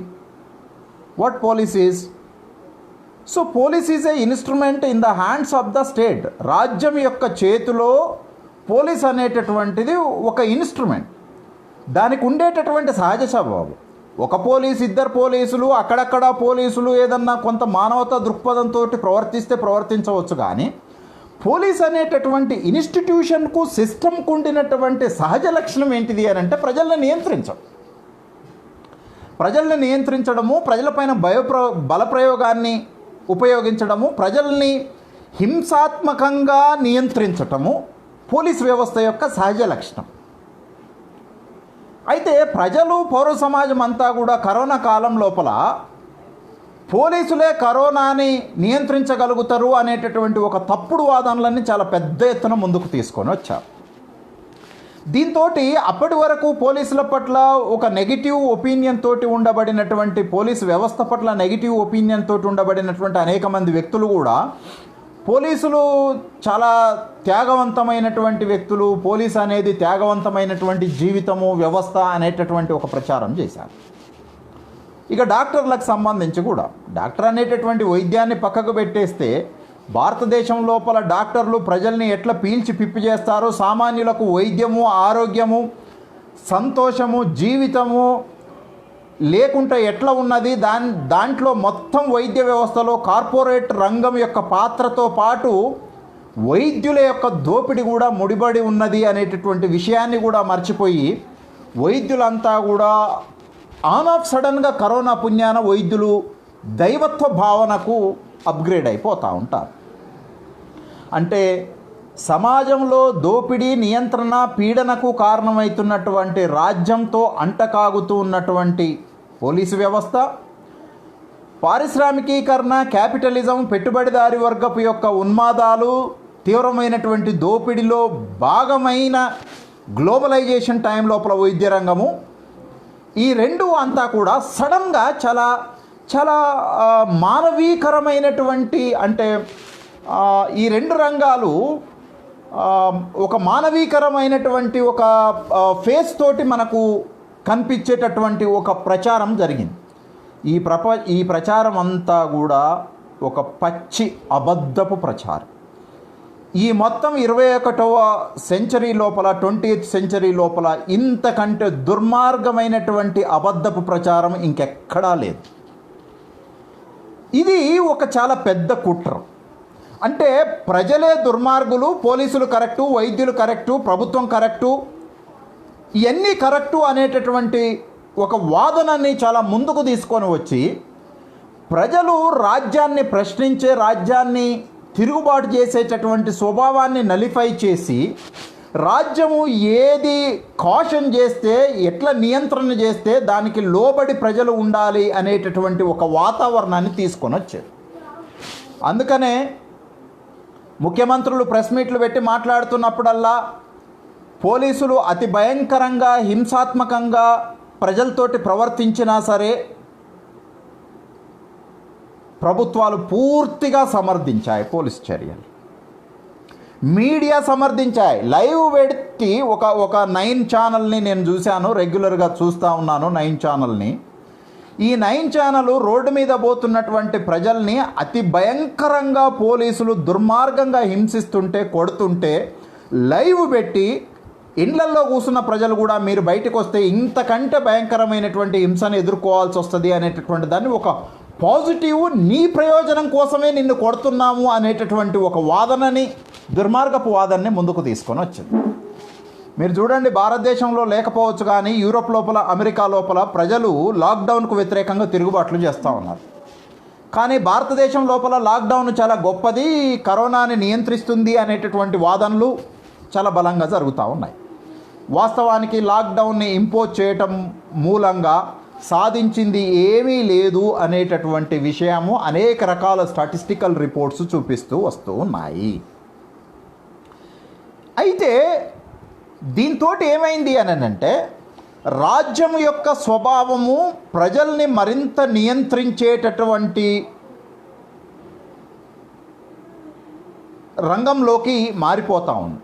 What police is? So police is a instrument in the hands of the state. రాజ్యం యొక్క చేతిలో పోలీస్ అనేటటువంటిది ఒక ఇన్స్ట్రుమెంట్. దానికి ఉండేటటువంటి సహజ స్వభావం, ఒక పోలీసు, 2 పోలీసులు, అక్కడక్కడ పోలీసులు ఏదన్నా కొంత మానవతా దృక్పథంతో ప్రవర్తించవచ్చు కానీ, పోలీస్ అనేటటువంటి ఇన్స్టిట్యూషన్కు, సిస్టమ్కు ఉండినటువంటి సహజ లక్షణం ఏంటిది అని అంటే ప్రజల్ని నియంత్రించడము, ప్రజలపైన బలప్రయోగాన్ని ఉపయోగించడము, ప్రజల్ని హింసాత్మకంగా నియంత్రించటము పోలీస్ వ్యవస్థ యొక్క సహజ లక్షణం. అయితే ప్రజలు, పౌర సమాజం అంతా కూడా కరోనా కాలం లోపల పోలీసులే కరోనాని నియంత్రించగలుగుతారు అనేటటువంటి ఒక తప్పుడు వాదనలన్నీ చాలా పెద్ద ఎత్తున ముందుకు తీసుకొని వచ్చారు. దీంతో అప్పటి వరకు పోలీసుల పట్ల ఒక నెగిటివ్ ఒపీనియన్ తోటి ఉండబడినటువంటి, పోలీసు వ్యవస్థ పట్ల నెగిటివ్ ఒపీనియన్ తోటి ఉండబడినటువంటి అనేక మంది వ్యక్తులు కూడా పోలీసులు చాలా త్యాగవంతమైనటువంటి వ్యక్తులు, పోలీసు అనేది త్యాగవంతమైనటువంటి జీవితము వ్యవస్థ అనేటటువంటి ఒక ప్రచారం చేశారు. ఇక డాక్టర్లకు సంబంధించి కూడా, డాక్టర్ అనేటటువంటి వైద్యాన్ని పక్కకు పెట్టేస్తే భారతదేశం లోపల డాక్టర్లు ప్రజల్ని ఎట్లా పీల్చి పిప్పి చేస్తారో, సామాన్యులకు వైద్యము, ఆరోగ్యము, సంతోషము, జీవితము లేకుండా ఎట్లా ఉన్నది, దాంట్లో మొత్తం వైద్య వ్యవస్థలో కార్పొరేట్ రంగం యొక్క పాత్రతో పాటు వైద్యుల యొక్క దోపిడీ కూడా ముడిపడి ఉన్నది అనేటటువంటి విషయాన్ని కూడా మర్చిపోయి వైద్యులంతా కూడా ఆన్ ఆఫ్ సడన్గా కరోనా పుణ్యాన వైద్యులు దైవత్వ భావనకు అప్గ్రేడ్ అయిపోతూ ఉంటారు. అంటే సమాజంలో దోపిడీ, నియంత్రణ, పీడనకు కారణమవుతున్నటువంటి రాజ్యంతో అంటకాగుతూ ఉన్నటువంటి పోలీసు వ్యవస్థ, పారిశ్రామికీకరణ, క్యాపిటలిజం, పెట్టుబడిదారి వర్గపు యొక్క ఉన్మాదాలు, తీవ్రమైనటువంటి దోపిడీలో భాగమైన గ్లోబలైజేషన్ టైం లోపల వైద్య రంగము, ఈ రెండు అంతా కూడా సడన్గా చాలా చాలా మానవీకరమైనటువంటి, అంటే ఈ రెండు రంగాలు ఒక మానవీకరమైనటువంటి ఒక ఫేస్ తోటి మనకు కనిపించేటటువంటి ఒక ప్రచారం జరిగింది. ఈ ప్రచారం అంతా కూడా ఒక పచ్చి అబద్ధపు ప్రచారం. ఈ మొత్తం 21వ సెంచరీ లోపల, 20th సెంచరీ లోపల ఇంతకంటే దుర్మార్గమైనటువంటి అబద్ధపు ప్రచారం ఇంకెక్కడా లేదు. ఇది ఒక చాలా పెద్ద కుట్ర. అంటే ప్రజలే దుర్మార్గులు, పోలీసులు కరెక్టు, వైద్యులు కరెక్టు, ప్రభుత్వం కరెక్టు, ఇవన్నీ కరెక్టు అనేటటువంటి ఒక వాదనని చాలా ముందుకు తీసుకొని వచ్చి ప్రజలు రాజ్యాన్ని ప్రశ్నించే, రాజ్యాన్ని తిరుగుబాటు చేసేటటువంటి స్వభావాన్ని నలిఫై చేసి రాజ్యము ఏది కాషన్ చేస్తే, ఎట్లా నియంత్రణ చేస్తే దానికి లోబడి ప్రజలు ఉండాలి అనేటటువంటి ఒక వాతావరణాన్ని తీసుకొని వచ్చారు. అందుకనే ముఖ్యమంత్రులు ప్రెస్ మీట్లు పెట్టి మాట్లాడుతున్నప్పుడల్లా పోలీసులు అతి భయంకరంగా, హింసాత్మకంగా ప్రజలతోటి ప్రవర్తించినా సరే ప్రభుత్వాలు పూర్తిగా సమర్థించాయి పోలీస్ చర్యలు. మీడియా సమర్థించాయి. లైవ్ పెట్టి ఒక 9 ఛానల్ని నేను చూశాను, రెగ్యులర్గా చూస్తూ ఉన్నాను 9 ఛానల్ని. ఈ 9 ఛానల్ రోడ్డు మీద పోతున్నటువంటి ప్రజల్ని అతి భయంకరంగా పోలీసులు దుర్మార్గంగా హింసిస్తుంటే, కొడుతుంటే లైవ్ పెట్టి ఇండ్లల్లో కూర్చున్న ప్రజలు కూడా మీరు బయటకు వస్తే ఇంతకంటే భయంకరమైనటువంటి హింసను ఎదుర్కోవాల్సి వస్తుంది అనేటటువంటి దాన్ని ఒక పాజిటివ్, నీ ప్రయోజనం కోసమే నిన్ను కొడుతున్నాము అనేటటువంటి ఒక వాదనని, దుర్మార్గపు వాదనని ముందుకు తీసుకొని వచ్చింది. మీరు చూడండి, భారతదేశంలో లేకపోవచ్చు కానీ యూరోప్ లోపల, అమెరికా లోపల ప్రజలు లాక్డౌన్కు వ్యతిరేకంగా తిరుగుబాట్లు చేస్తూ ఉన్నారు. కానీ భారతదేశం లోపల లాక్డౌన్ చాలా గొప్పది, కరోనాని నియంత్రిస్తుంది అనేటటువంటి వాదనలు చాలా బలంగా జరుగుతూ ఉన్నాయి. వాస్తవానికి లాక్డౌన్ని ఇంపోజ్ చేయటం మూలంగా సాధించింది ఏమీ లేదు అనేటటువంటి విషయము అనేక రకాల స్టాటిస్టికల్ రిపోర్ట్స్ చూపిస్తూ వస్తూ ఉన్నాయి. అయితే దీంతో ఏమైంది అని అంటే, రాజ్యం యొక్క స్వభావము ప్రజల్ని మరింత నియంత్రించేటటువంటి రంగంలోకి మారిపోతూ ఉంది.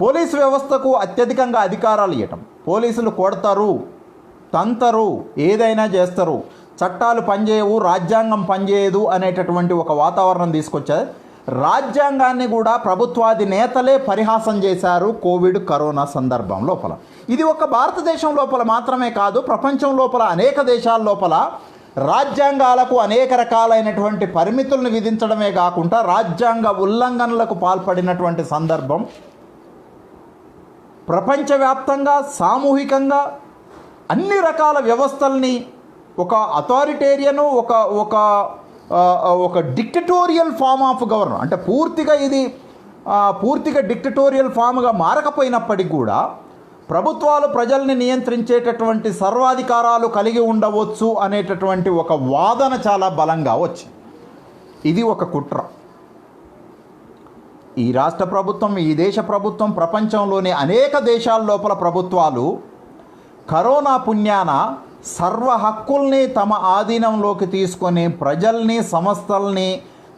పోలీసు వ్యవస్థకు అత్యధికంగా అధికారాలు ఇవ్వటం, పోలీసులు కొడతారు, తంతరు, ఏదైనా చేస్తారు, చట్టాలు పనిచేయవు, రాజ్యాంగం పనిచేయదు అనేటటువంటి ఒక వాతావరణం తీసుకొచ్చారు. రాజ్యాంగాన్ని కూడా ప్రభుత్వాధినేతలే పరిహాసం చేశారు కోవిడ్, కరోనా సందర్భం లోపల. ఇది ఒక భారతదేశం లోపల మాత్రమే కాదు, ప్రపంచం లోపల అనేక దేశాల లోపల రాజ్యాంగాలకు అనేక రకాలైనటువంటి పరిమితులను విధించడమే కాకుండా రాజ్యాంగ ఉల్లంఘనలకు పాల్పడినటువంటి సందర్భం ప్రపంచవ్యాప్తంగా, సామూహికంగా అన్ని రకాల వ్యవస్థల్ని ఒక అథారిటేరియను, ఒక డిక్టటోరియల్ ఫామ్ ఆఫ్ గవర్నర్, అంటే పూర్తిగా ఇది పూర్తిగా డిక్టటోరియల్ ఫామ్గా మారకపోయినప్పటికీ కూడా ప్రభుత్వాలు ప్రజల్ని నియంత్రించేటటువంటి సర్వాధికారాలు కలిగి ఉండవచ్చు అనేటటువంటి ఒక వాదన చాలా బలంగా వచ్చింది. ఇది ఒక కుట్ర. ఈ రాష్ట్ర ప్రభుత్వం, ఈ దేశ ప్రభుత్వం, ప్రపంచంలోని అనేక దేశాల లోపల ప్రభుత్వాలు కరోనా పుణ్యాన సర్వ హక్కుల్ని తమ ఆధీనంలోకి తీసుకొని ప్రజల్ని, సంస్థల్ని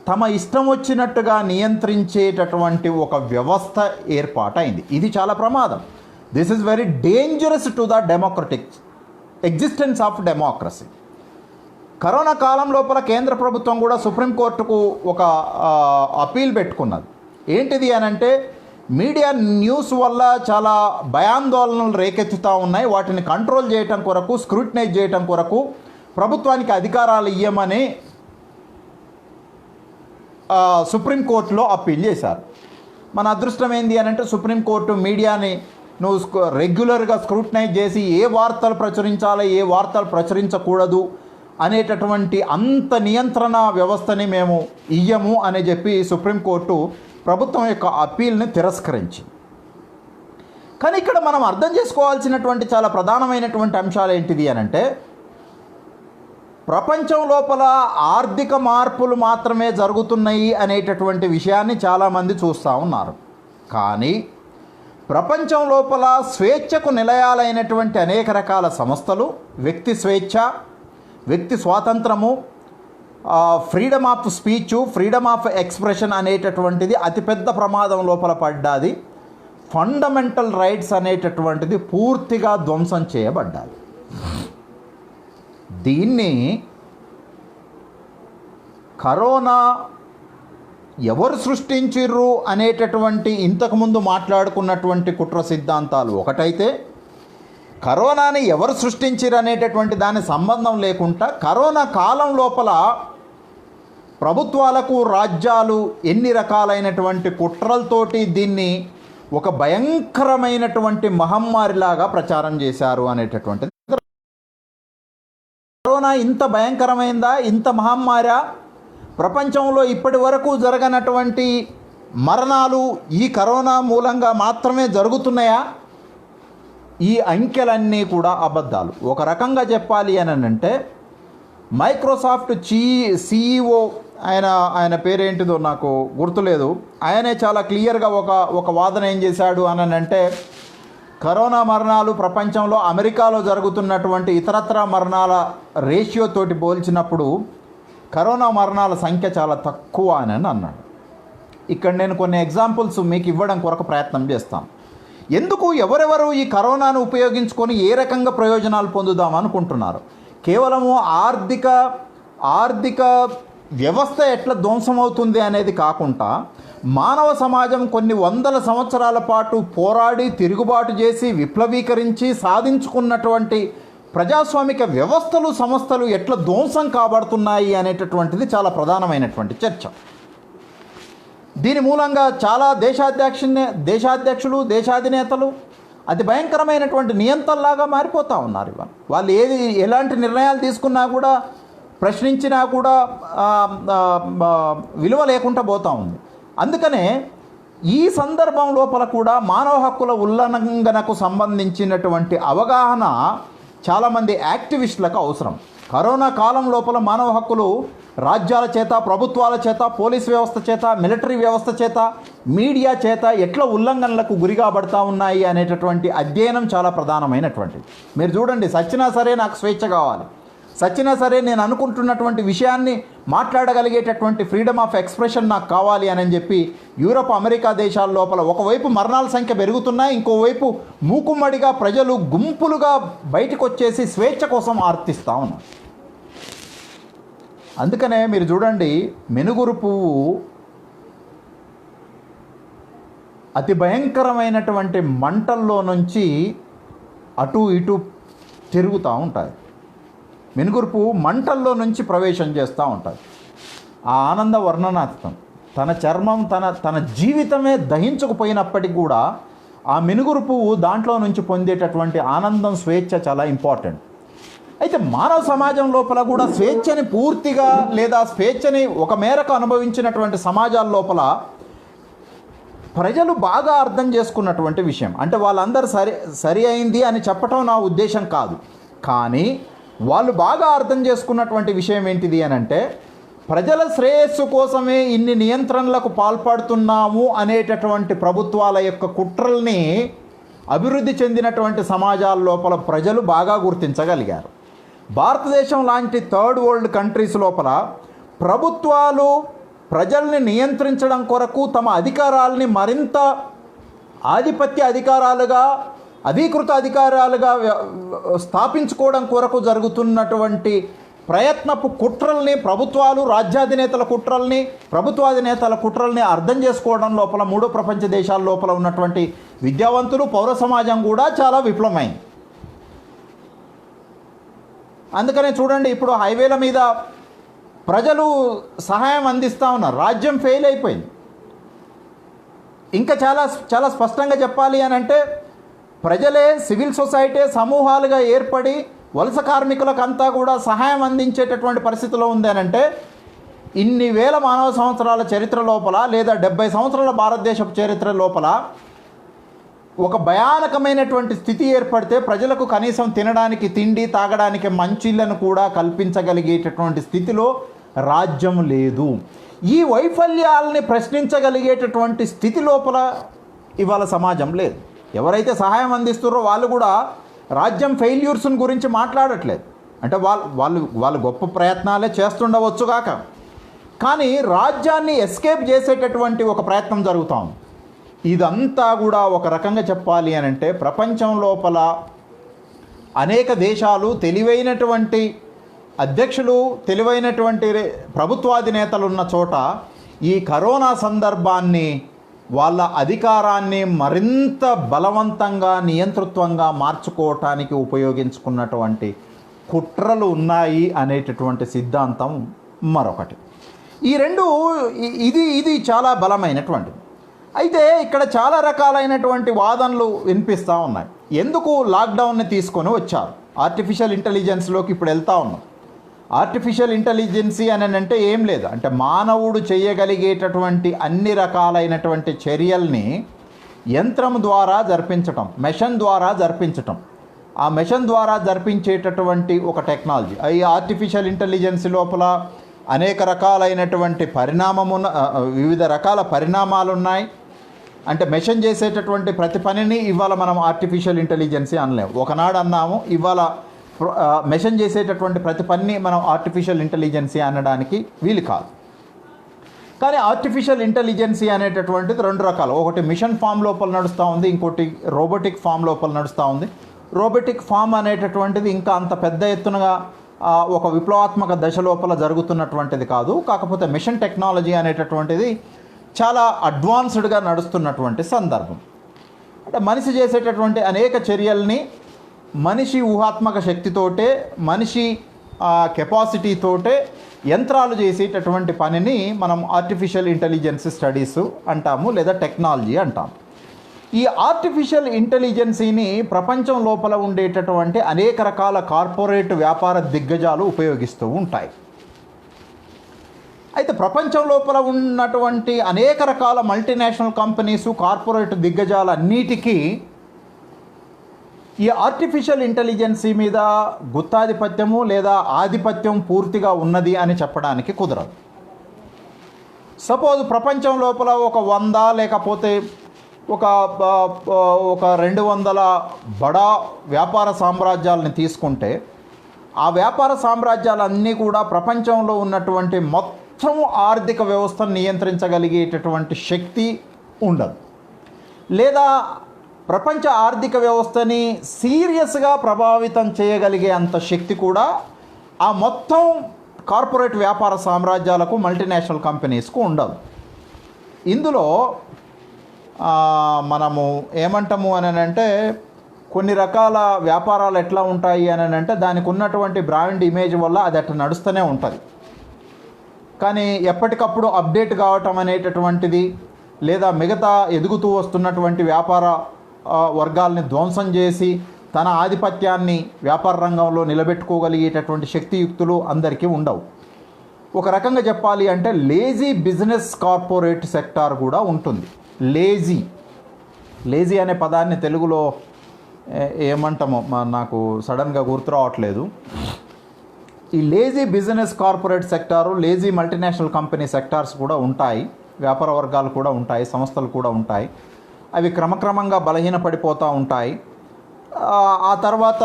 తమ ఇష్టం వచ్చినట్టుగా నియంత్రించేటటువంటి ఒక వ్యవస్థ ఏర్పాటైంది. ఇది చాలా ప్రమాదం. This is very dangerous to the democratic existence of democracy. Corona కాలం లోపల కేంద్ర ప్రభుత్వం కూడా సుప్రీంకోర్టుకు ఒక అపీల్ పెట్టుకున్నది. ఏంటిది అని అంటే, మీడియా న్యూస్ వల్ల చాలా భయాందోళనలు రేకెత్తుతూ ఉన్నాయి, వాటిని కంట్రోల్ చేయటం కొరకు, స్క్రూటినైజ్ చేయటం కొరకు ప్రభుత్వానికి అధికారాలు ఇవ్వమని సుప్రీంకోర్టులో అప్పీల్ చేశారు. మన అదృష్టం ఏంది అని అంటే, సుప్రీంకోర్టు మీడియాని నువ్వు రెగ్యులర్గా స్క్రూటినైజ్ చేసి ఏ వార్తలు ప్రచురించాలి, ఏ వార్తలు ప్రచురించకూడదు అనేటటువంటి అంత నియంత్రణ వ్యవస్థని మేము ఇయ్యము అని చెప్పి సుప్రీంకోర్టు ప్రభుత్వం యొక్క అప్పీల్ని తిరస్కరించింది. కానీ ఇక్కడ మనం అర్థం చేసుకోవాల్సినటువంటి చాలా ప్రధానమైనటువంటి అంశాలు ఏంటిది అని అంటే, ప్రపంచం లోపల ఆర్థిక మార్పులు మాత్రమే జరుగుతున్నాయి అనేటటువంటి విషయాన్ని చాలామంది చూస్తూ ఉన్నారు. కానీ ప్రపంచం లోపల స్వేచ్ఛకు నిలయాలైనటువంటి అనేక రకాల సంస్థలు, వ్యక్తి స్వేచ్ఛ, వ్యక్తి స్వాతంత్రము, freedom of speech, freedom of expression అనేటటువంటిది అతిపెద్ద ప్రమాదం లోపల పడ్డాది. ఫండమెంటల్ రైట్స్ అనేటటువంటిది పూర్తిగా ధ్వంసం చేయబడ్డాయి. దీన్ని కరోనా ఎవరు సృష్టించిర్రు అనేటటువంటి ఇంతకుముందు మాట్లాడుకున్నటువంటి కుట్ర సిద్ధాంతాలు ఒకటైతే, కరోనాని ఎవరు సృష్టించిర్రు అనేటటువంటి దాని సంబంధం లేకుండా కరోనా కాలం లోపల ప్రభుత్వాలకు, రాజ్యాలు ఎన్ని రకాలైనటువంటి కుట్రలతోటి దీన్ని ఒక భయంకరమైనటువంటి మహమ్మారిలాగా ప్రచారం చేశారు అనేటటువంటిది. కరోనా ఇంత భయంకరమైందా, ఇంత మహమ్మారా? ప్రపంచంలో ఇప్పటి వరకు జరగనటువంటి మరణాలు ఈ కరోనా మూలంగా మాత్రమే జరుగుతున్నాయా? ఈ అంకెలన్నీ కూడా అబద్ధాలు. ఒక రకంగా చెప్పాలి అని అంటే, మైక్రోసాఫ్ట్ CEO ఆయన పేరేంటిదో నాకు గుర్తులేదు, ఆయనే చాలా క్లియర్గా ఒక వాదన ఏం చేశాడు అని అంటే, కరోనా మరణాలు ప్రపంచంలో అమెరికాలో జరుగుతున్నటువంటి ఇతరత్ర మరణాల రేషియో తోటి పోల్చినప్పుడు కరోనా మరణాల సంఖ్య చాలా తక్కువ అని అన్నాడు. ఇక్కడ నేను కొన్ని ఎగ్జాంపుల్స్ మీకు ఇవ్వడం కొరకు ప్రయత్నం చేస్తాను. ఎందుకు, ఎవరెవరు ఈ కరోనాను ఉపయోగించుకొని ఏ రకంగా ప్రయోజనాలు పొందుదాం అనుకుంటున్నారు? కేవలము ఆర్థిక వ్యవస్థ ఎట్లా ధ్వంసమవుతుంది అనేది కాకుండా, మానవ సమాజం కొన్ని వందల సంవత్సరాల పాటు పోరాడి, తిరుగుబాటు చేసి, విప్లవీకరించి సాధించుకున్నటువంటి ప్రజాస్వామిక వ్యవస్థలు, సంస్థలు ఎట్లా ధ్వంసం కాబడుతున్నాయి అనేటటువంటిది చాలా ప్రధానమైనటువంటి చర్చ. దీని మూలంగా చాలా దేశాధ్యక్షులు, దేశాధినేతలు అతి భయంకరమైనటువంటి నియంతల్లాగా మారిపోతూ ఉన్నారు. వాళ్ళు ఎలాంటి నిర్ణయాలు తీసుకున్నా కూడా, ప్రశ్నించినా కూడా విలువ లేకుండా పోతూ ఉంది. అందుకనే ఈ సందర్భం లోపల కూడా మానవ హక్కుల ఉల్లంఘనకు సంబంధించినటువంటి అవగాహన చాలామంది యాక్టివిస్టులకు అవసరం. కరోనా కాలం లోపల మానవ హక్కులు రాజ్యాల చేత, ప్రభుత్వాల చేత, పోలీస్ వ్యవస్థ చేత, మిలిటరీ వ్యవస్థ చేత, మీడియా చేత ఎట్లా ఉల్లంఘనలకు గురిగాబడతా ఉన్నాయి అనేటటువంటి అధ్యయనం చాలా ప్రధానమైనటువంటిది. మీరు చూడండి, సచ్చినా సరే నాకు స్వేచ్ఛ కావాలి, సచ్చినా సరే నేను అనుకుంటున్నటువంటి విషయాన్ని మాట్లాడగలిగేటటువంటి ఫ్రీడమ్ ఆఫ్ ఎక్స్ప్రెషన్ నాకు కావాలి అని చెప్పి యూరప్, అమెరికా దేశాల లోపల ఒకవైపు మరణాల సంఖ్య పెరుగుతున్నాయి, ఇంకోవైపు మూకుమ్మడిగా ప్రజలు గుంపులుగా బయటకు వచ్చేసి స్వేచ్ఛ కోసం ఆర్తిస్తూ ఉన్నారు. అందుకనే మీరు చూడండి, మెనుగురు పువ్వు అతి భయంకరమైనటువంటి మంటల్లో నుంచి అటు ఇటు తిరుగుతూ ఉంటుంది. మెనుగురు పువ్వు మంటల్లో నుంచి ప్రవేశం చేస్తూ ఉంటుంది. ఆ ఆనంద వర్ణనాతీతం. తన చర్మం, తన జీవితమే దహించకపోయినప్పటికీ కూడా ఆ మెనుగురు పువ్వు దాంట్లో నుంచి పొందేటటువంటి ఆనందం, స్వేచ్ఛ చాలా ఇంపార్టెంట్. అయితే మానవ సమాజం లోపల కూడా స్వేచ్ఛని పూర్తిగా లేదా స్వేచ్ఛని ఒక మేరకు అనుభవించినటువంటి సమాజాల లోపల ప్రజలు బాగా అర్థం చేసుకున్నటువంటి విషయం. అంటే వాళ్ళందరూ సరి అయింది అని చెప్పటం నా ఉద్దేశం కాదు, కానీ వాళ్ళు బాగా అర్థం చేసుకున్నటువంటి విషయం ఏంటిది అని అంటే, ప్రజల శ్రేయస్సు కోసమే ఇన్ని నియంత్రణలకు పాల్పడుతున్నాము అనేటటువంటి ప్రభుత్వాల యొక్క కుట్రల్ని అభివృద్ధి చెందినటువంటి సమాజాల లోపల ప్రజలు బాగా గుర్తించగలిగారు. భారతదేశం లాంటి థర్డ్ వరల్డ్ కంట్రీస్ లోపల ప్రభుత్వాలు ప్రజల్ని నియంత్రించడం కొరకు తమ అధికారాలని మరింత ఆధిపత్య అధికారాలుగా, అధీకృత అధికారాలుగా స్థాపించుకోవడం కొరకు జరుగుతున్నటువంటి ప్రయత్నపు కుట్రల్ని, ప్రభుత్వాలు రాజ్యాధినేతల కుట్రల్ని అర్థం చేసుకోవడం లోపల మూడో ప్రపంచ దేశాల లోపల ఉన్నటువంటి విద్యావంతులు, పౌర సమాజం కూడా చాలా విఫలమైంది. అందుకనే చూడండి, ఇప్పుడు హైవేల మీద ప్రజలు సహాయం అందిస్తూ ఉన్నారు, రాజ్యం ఫెయిల్ అయిపోయింది. ఇంకా చాలా స్పష్టంగా చెప్పాలి అని అంటే, ప్రజలే సివిల్ సొసైటీ సమూహాలుగా ఏర్పడి వలస కార్మికులకంతా కూడా సహాయం అందించేటటువంటి పరిస్థితిలో ఉంది అని అంటే, ఇన్ని వేల మానవ సంవత్సరాల చరిత్ర లోపల లేదా 70 సంవత్సరాల భారతదేశపు చరిత్ర లోపల ఒక భయానకమైనటువంటి స్థితి ఏర్పడితే ప్రజలకు కనీసం తినడానికి తిండి, తాగడానికి మంచిళ్ళను కూడా కల్పించగలిగేటటువంటి స్థితిలో రాజ్యం లేదు. ఈ వైఫల్యాలని ప్రశ్నించగలిగేటటువంటి స్థితి లోపల ఇవాళ సమాజం లేదు. ఎవరైతే సహాయం అందిస్తున్నారో వాళ్ళు కూడా రాజ్యం ఫెయిల్యూర్స్ని గురించి మాట్లాడట్లేదు. అంటే వాళ్ళు గొప్ప ప్రయత్నాలే చేస్తుండవచ్చు కాక, కానీ రాజ్యాన్ని ఎస్కేప్ చేసేటటువంటి ఒక ప్రయత్నం జరుగుతాం. ఇదంతా కూడా ఒక రకంగా చెప్పాలి అని అంటే, ప్రపంచం లోపల అనేక దేశాలు తెలివైనటువంటి అధ్యక్షులు, తెలివైనటువంటి ప్రభుత్వాధినేతలు ఉన్న చోట ఈ కరోనా సందర్భాన్ని వాళ్ళ అధికారాన్ని మరింత బలవంతంగా, నియంతృత్వంగా మార్చుకోవటానికి ఉపయోగించుకున్నటువంటి కుట్రలు ఉన్నాయి అనేటటువంటి సిద్ధాంతం మరొకటి. ఈ రెండు ఇది చాలా బలమైనటువంటిది. అయితే ఇక్కడ చాలా రకాలైనటువంటి వాదనలు వినిపిస్తూ ఉన్నాయి. ఎందుకు లాక్డౌన్ని తీసుకొని వచ్చారు? ఆర్టిఫిషియల్ ఇంటెలిజెన్స్లోకి ఇప్పుడు వెళ్తూ ఉన్నాం. ఆర్టిఫిషియల్ ఇంటెలిజెన్సీ అని అంటే ఏం లేదు, అంటే మానవుడు చేయగలిగేటటువంటి అన్ని రకాలైనటువంటి చర్యల్ని యంత్రం ద్వారా జరిపించటం, మెషిన్ ద్వారా జరిపించటం, ఆ మెషిన్ ద్వారా జరిపించేటటువంటి ఒక టెక్నాలజీ. ఈ ఆర్టిఫిషియల్ ఇంటెలిజెన్స్ లోపల అనేక రకాలైనటువంటి వివిధ రకాల పరిణామాలు ఉన్నాయి. అంటే మెషిన్ చేసేటటువంటి ప్రతి పనిని ఇవాళ మనం ఆర్టిఫిషియల్ ఇంటెలిజెన్సీ అనలేము. ఒకనాడు అన్నాము, ఇవాళ మెషిన్ చేసేటటువంటి ప్రతి పనిని మనం ఆర్టిఫిషియల్ ఇంటెలిజెన్సీ అనడానికి వీలు కాదు. కానీ ఆర్టిఫిషియల్ ఇంటెలిజెన్సీ అనేటటువంటిది రెండు రకాలు. ఒకటి మిషన్ ఫామ్ లోపల నడుస్తూ ఉంది, ఇంకోటి రోబోటిక్ ఫామ్ లోపల నడుస్తూ ఉంది. రోబోటిక్ ఫామ్ అనేటటువంటిది ఇంకా అంత పెద్ద ఎత్తునగా ఒక విప్లవాత్మక దశ లోపల జరుగుతున్నటువంటిది కాదు. కాకపోతే మిషన్ టెక్నాలజీ అనేటటువంటిది చాలా అడ్వాన్స్డ్గా నడుస్తున్నటువంటి సందర్భం. అంటే మనిషి చేసేటటువంటి అనేక చర్యల్ని మనిషి ఊహాత్మక శక్తితోటే, మనిషి కెపాసిటీతోటే యంత్రాలు చేసేటటువంటి పనిని మనం ఆర్టిఫిషియల్ ఇంటెలిజెన్స్ స్టడీస్ అంటాము, లేదా టెక్నాలజీ అంటాము. ఈ ఆర్టిఫిషియల్ ఇంటెలిజెన్సీని ప్రపంచం లోపల ఉండేటటువంటి అనేక రకాల కార్పొరేట్ వ్యాపార దిగ్గజాలు ఉపయోగిస్తూ ఉంటాయి. అయితే ప్రపంచం లోపల ఉన్నటువంటి అనేక రకాల మల్టీనేషనల్ కంపెనీసు, కార్పొరేట్ దిగ్గజాలన్నిటికీ ఈ ఆర్టిఫిషియల్ ఇంటెలిజెన్సీ మీద గుత్తాధిపత్యము లేదా ఆధిపత్యం పూర్తిగా ఉన్నది అని చెప్పడానికి కుదరదు. సపోజ్ ప్రపంచం లోపల ఒక 100 లేకపోతే ఒక 200 బడా వ్యాపార సామ్రాజ్యాలని తీసుకుంటే, ఆ వ్యాపార సామ్రాజ్యాలన్నీ కూడా ప్రపంచంలో ఉన్నటువంటి మొత్తం ఆర్థిక వ్యవస్థను నియంత్రించగలిగేటటువంటి శక్తి ఉండదు. లేదా ప్రపంచ ఆర్థిక వ్యవస్థని సీరియస్గా ప్రభావితం చేయగలిగే అంత శక్తి కూడా ఆ మొత్తం కార్పొరేట్ వ్యాపార సామ్రాజ్యాలకు, మల్టీనేషనల్ కంపెనీస్కు ఉండదు. ఇందులో మనము ఏమంటాము అని అంటే, కొన్ని రకాల వ్యాపారాలు ఎట్లా ఉంటాయి అని అంటే, దానికి ఉన్నటువంటి బ్రాండ్ ఇమేజ్ వల్ల అది అట్లా నడుస్తూనే ఉంటుంది. కానీ ఎప్పటికప్పుడు అప్డేట్ కావటం అనేటటువంటిది, లేదా మిగతా ఎదుగుతూ వస్తున్నటువంటి వ్యాపార వర్గాల్ని ధ్వంసం చేసి తన ఆధిపత్యాన్ని వ్యాపార రంగంలో నిలబెట్టుకోగలిగేటటువంటి శక్తియుక్తులు అందరికీ ఉండవు. ఒక రకంగా చెప్పాలి అంటే లేజీ బిజినెస్ కార్పొరేట్ సెక్టార్ కూడా ఉంటుంది. లేజీ లేజీ అనే పదాన్ని తెలుగులో ఏమంటామో నాకు సడన్గా గుర్తు రావట్లేదు. ఈ lazy business corporate sector, lazy multinational company sectors కూడా ఉంటాయి, వ్యాపార వర్గాలు కూడా ఉంటాయి, సంస్థలు కూడా ఉంటాయి. అవి క్రమక్రమంగా బలహీనపడిపోతూ ఉంటాయి. ఆ తర్వాత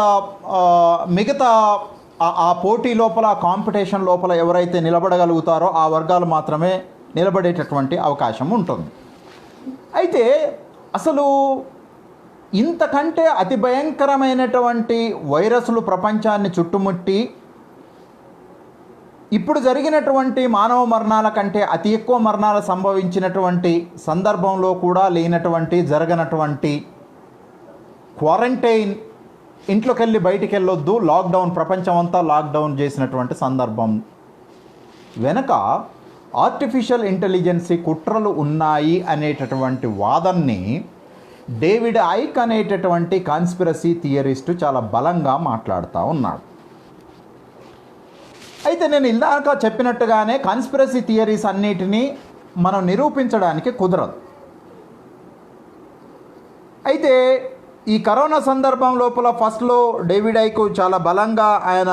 మిగతా ఆ పోటీ లోపల, కాంపిటీషన్ లోపల ఎవరైతే నిలబడగలుగుతారో ఆ వర్గాలు మాత్రమే నిలబడేటటువంటి అవకాశం ఉంటుంది. అయితే అసలు ఇంతకంటే అతి భయంకరమైనటువంటి వైరస్లు ప్రపంచాన్ని చుట్టుముట్టి ఇప్పుడు జరిగినటువంటి మానవ మరణాల కంటే అతి ఎక్కువ మరణాలు సంభవించినటువంటి సందర్భంలో కూడా లేనటువంటి, జరగనటువంటి క్వారంటైన్, ఇంట్లోకి వెళ్ళి బయటికి వెళ్ళొద్దు, లాక్డౌన్, ప్రపంచం అంతా లాక్డౌన్ చేసినటువంటి సందర్భం వెనక ఆర్టిఫిషియల్ ఇంటెలిజెన్సీ కుట్రలు ఉన్నాయి అనేటటువంటి వాదనని డేవిడ్ ఐక్ అనేటటువంటి కాన్స్పిరసీ థియరిస్టు చాలా బలంగా మాట్లాడుతూ ఉన్నాడు. అయితే నేను ఇందాక చెప్పినట్టుగానే కాన్స్పిరసీ థియరీస్ అన్నిటినీ మనం నిరూపించడానికి కుదరదు. అయితే ఈ కరోనా సందర్భం లోపల ఫస్ట్లో డేవిడ్ ఐక్ చాలా బలంగా ఆయన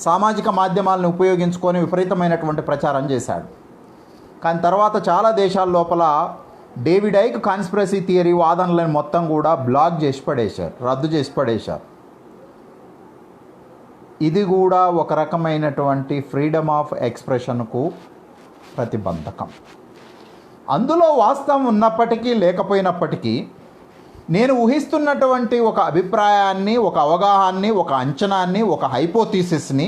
సామాజిక మాధ్యమాలను ఉపయోగించుకొని విపరీతమైనటువంటి ప్రచారం చేశాడు. కానీ తర్వాత చాలా దేశాల లోపల డేవిడ్ ఐక్ కాన్స్పిరసీ థియరీ వాదనలను మొత్తం కూడా బ్లాక్ చేసి పడేశారు, రద్దు చేసి పడేశారు. ఇది కూడా ఒక రకమైనటువంటి ఫ్రీడమ్ ఆఫ్ ఎక్స్ప్రెషన్కు ప్రతిబంధకం. అందులో వాస్తవం ఉన్నప్పటికీ లేకపోయినప్పటికీ నేను ఊహిస్తున్నటువంటి ఒక అభిప్రాయాన్ని, ఒక అవగాహాన్ని, ఒక అంచనాన్ని, ఒక హైపోథీసిస్ని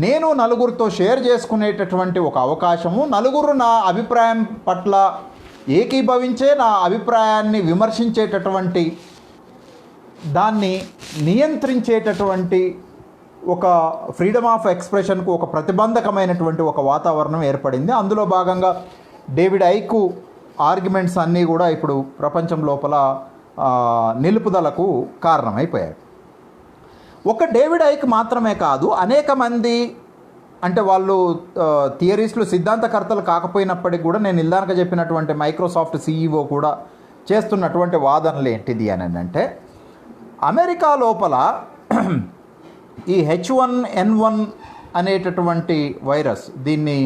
నేను నలుగురితో షేర్ చేసుకునేటటువంటి ఒక అవకాశము, నలుగురు నా అభిప్రాయం పట్ల ఏకీభవించే నా అభిప్రాయాన్ని విమర్శించేటటువంటి, దాన్ని నియంత్రించేటటువంటి ఒక ఫ్రీడమ్ ఆఫ్ ఎక్స్ప్రెషన్కు ఒక ప్రతిబంధకమైనటువంటి ఒక వాతావరణం ఏర్పడింది. అందులో భాగంగా డేవిడ్ ఐక్ ఆర్గ్యుమెంట్స్ అన్నీ కూడా ఇప్పుడు ప్రపంచం లోపల నిలుపుదలకు కారణమైపోయాయి. ఒక డేవిడ్ ఐక్ మాత్రమే కాదు, అనేక మంది, అంటే వాళ్ళు థియరీస్లు, సిద్ధాంతకర్తలు కాకపోయినప్పటికీ కూడా నేను ఇందాక చెప్పినటువంటి మైక్రోసాఫ్ట్ CEO కూడా చేస్తున్నటువంటి వాదనలు ఏంటిది అని అంటే, అమెరికా లోపల ఈ H1N1 అనేటటువంటి వైరస్, దీన్ని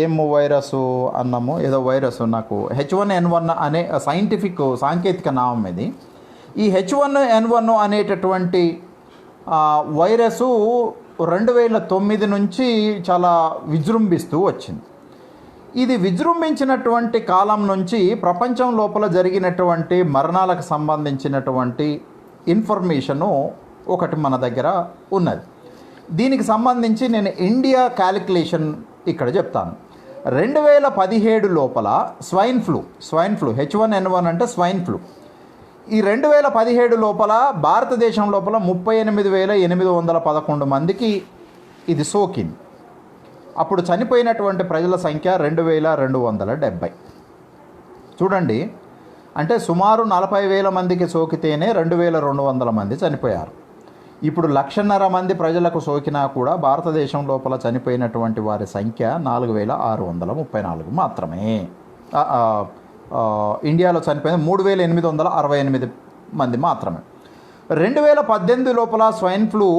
ఏమో వైరస్ అన్నాము, ఏదో వైరస్, నాకు H1N1 అనే సాంకేతిక నామం ఇది. ఈ H1N1 అనేటటువంటి వైరసు 2009 నుంచి చాలా విజృంభిస్తూ వచ్చింది. ఇది విజృంభించినటువంటి కాలం నుంచి ప్రపంచం లోపల జరిగినటువంటి మరణాలకు సంబంధించినటువంటి ఇన్ఫర్మేషను ఒకటి మన దగ్గర ఉన్నది. దీనికి సంబంధించి నేను ఇండియా క్యాలిక్యులేషన్ ఇక్కడ చెప్తాను. 2017 లోపల స్వైన్ ఫ్లూ H1N1 అంటే స్వైన్ ఫ్లూ, ఈ 2017 లోపల భారతదేశం లోపల 38,811 మందికి ఇది సోకింది. అప్పుడు చనిపోయినటువంటి ప్రజల సంఖ్య 2,270. చూడండి, అంటే సుమారు 40,000 మందికి సోకితేనే 2,200 మంది చనిపోయారు. ఇప్పుడు 1,50,000 మంది ప్రజలకు సోకినా కూడా భారతదేశం లోపల చనిపోయినటువంటి వారి సంఖ్య 4,634 మాత్రమే. ఇండియాలో చనిపోయింది 3,868 మంది మాత్రమే. 2018 లోపల స్వైన్ ఫ్లూ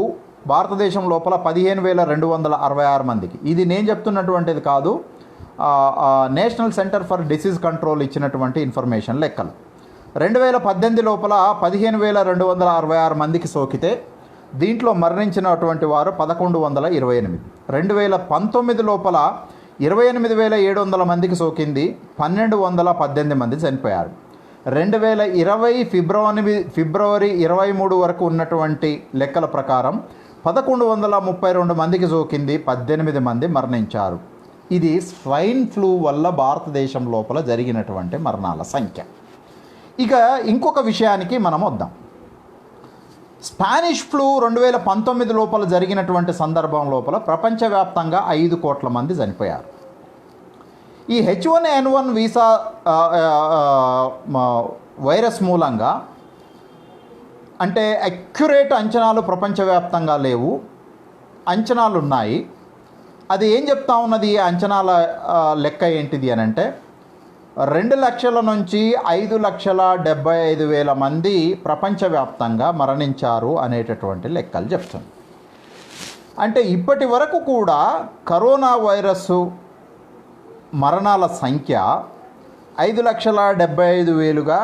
భారతదేశం లోపల 15,266 మందికి, ఇది నేను చెప్తున్నటువంటిది కాదు, national centre for disease control ఇచ్చినటువంటి ఇన్ఫర్మేషన్ లెక్కలు. 2018 లోపల 15,266 మందికి సోకితే దీంట్లో మరణించినటువంటి వారు 1,128. 2019 లోపల 28,700 మందికి సోకింది, 1,218 మంది చనిపోయారు. 2020 ఫిబ్రవరి 23 వరకు ఉన్నటువంటి లెక్కల ప్రకారం 1,132 మందికి సోకింది, 18 మంది మరణించారు. ఇది స్వైన్ ఫ్లూ వల్ల భారతదేశం లోపల జరిగినటువంటి మరణాల సంఖ్య. ఇక ఇంకొక విషయానికి మనం వద్దాం. స్పానిష్ ఫ్లూ 2019 లోపల జరిగినటువంటి సందర్భం లోపల ప్రపంచవ్యాప్తంగా 5 కోట్ల మంది చనిపోయారు. ఈ H1N1 వైరస్ మూలంగా, అంటే అక్యురేట్ అంచనాలు ప్రపంచవ్యాప్తంగా లేవు, అంచనాలు ఉన్నాయి. అది ఏం చెప్తా ఉన్నది, అంచనాల లెక్క ఏంటిది అని అంటే, 2 లక్షల నుంచి 5,75,000 మంది ప్రపంచవ్యాప్తంగా మరణించారు అనేటటువంటి లెక్కలు చెప్తుంది. అంటే ఇప్పటి వరకు కూడా కరోనా వైరస్ మరణాల సంఖ్య 5,75,000గా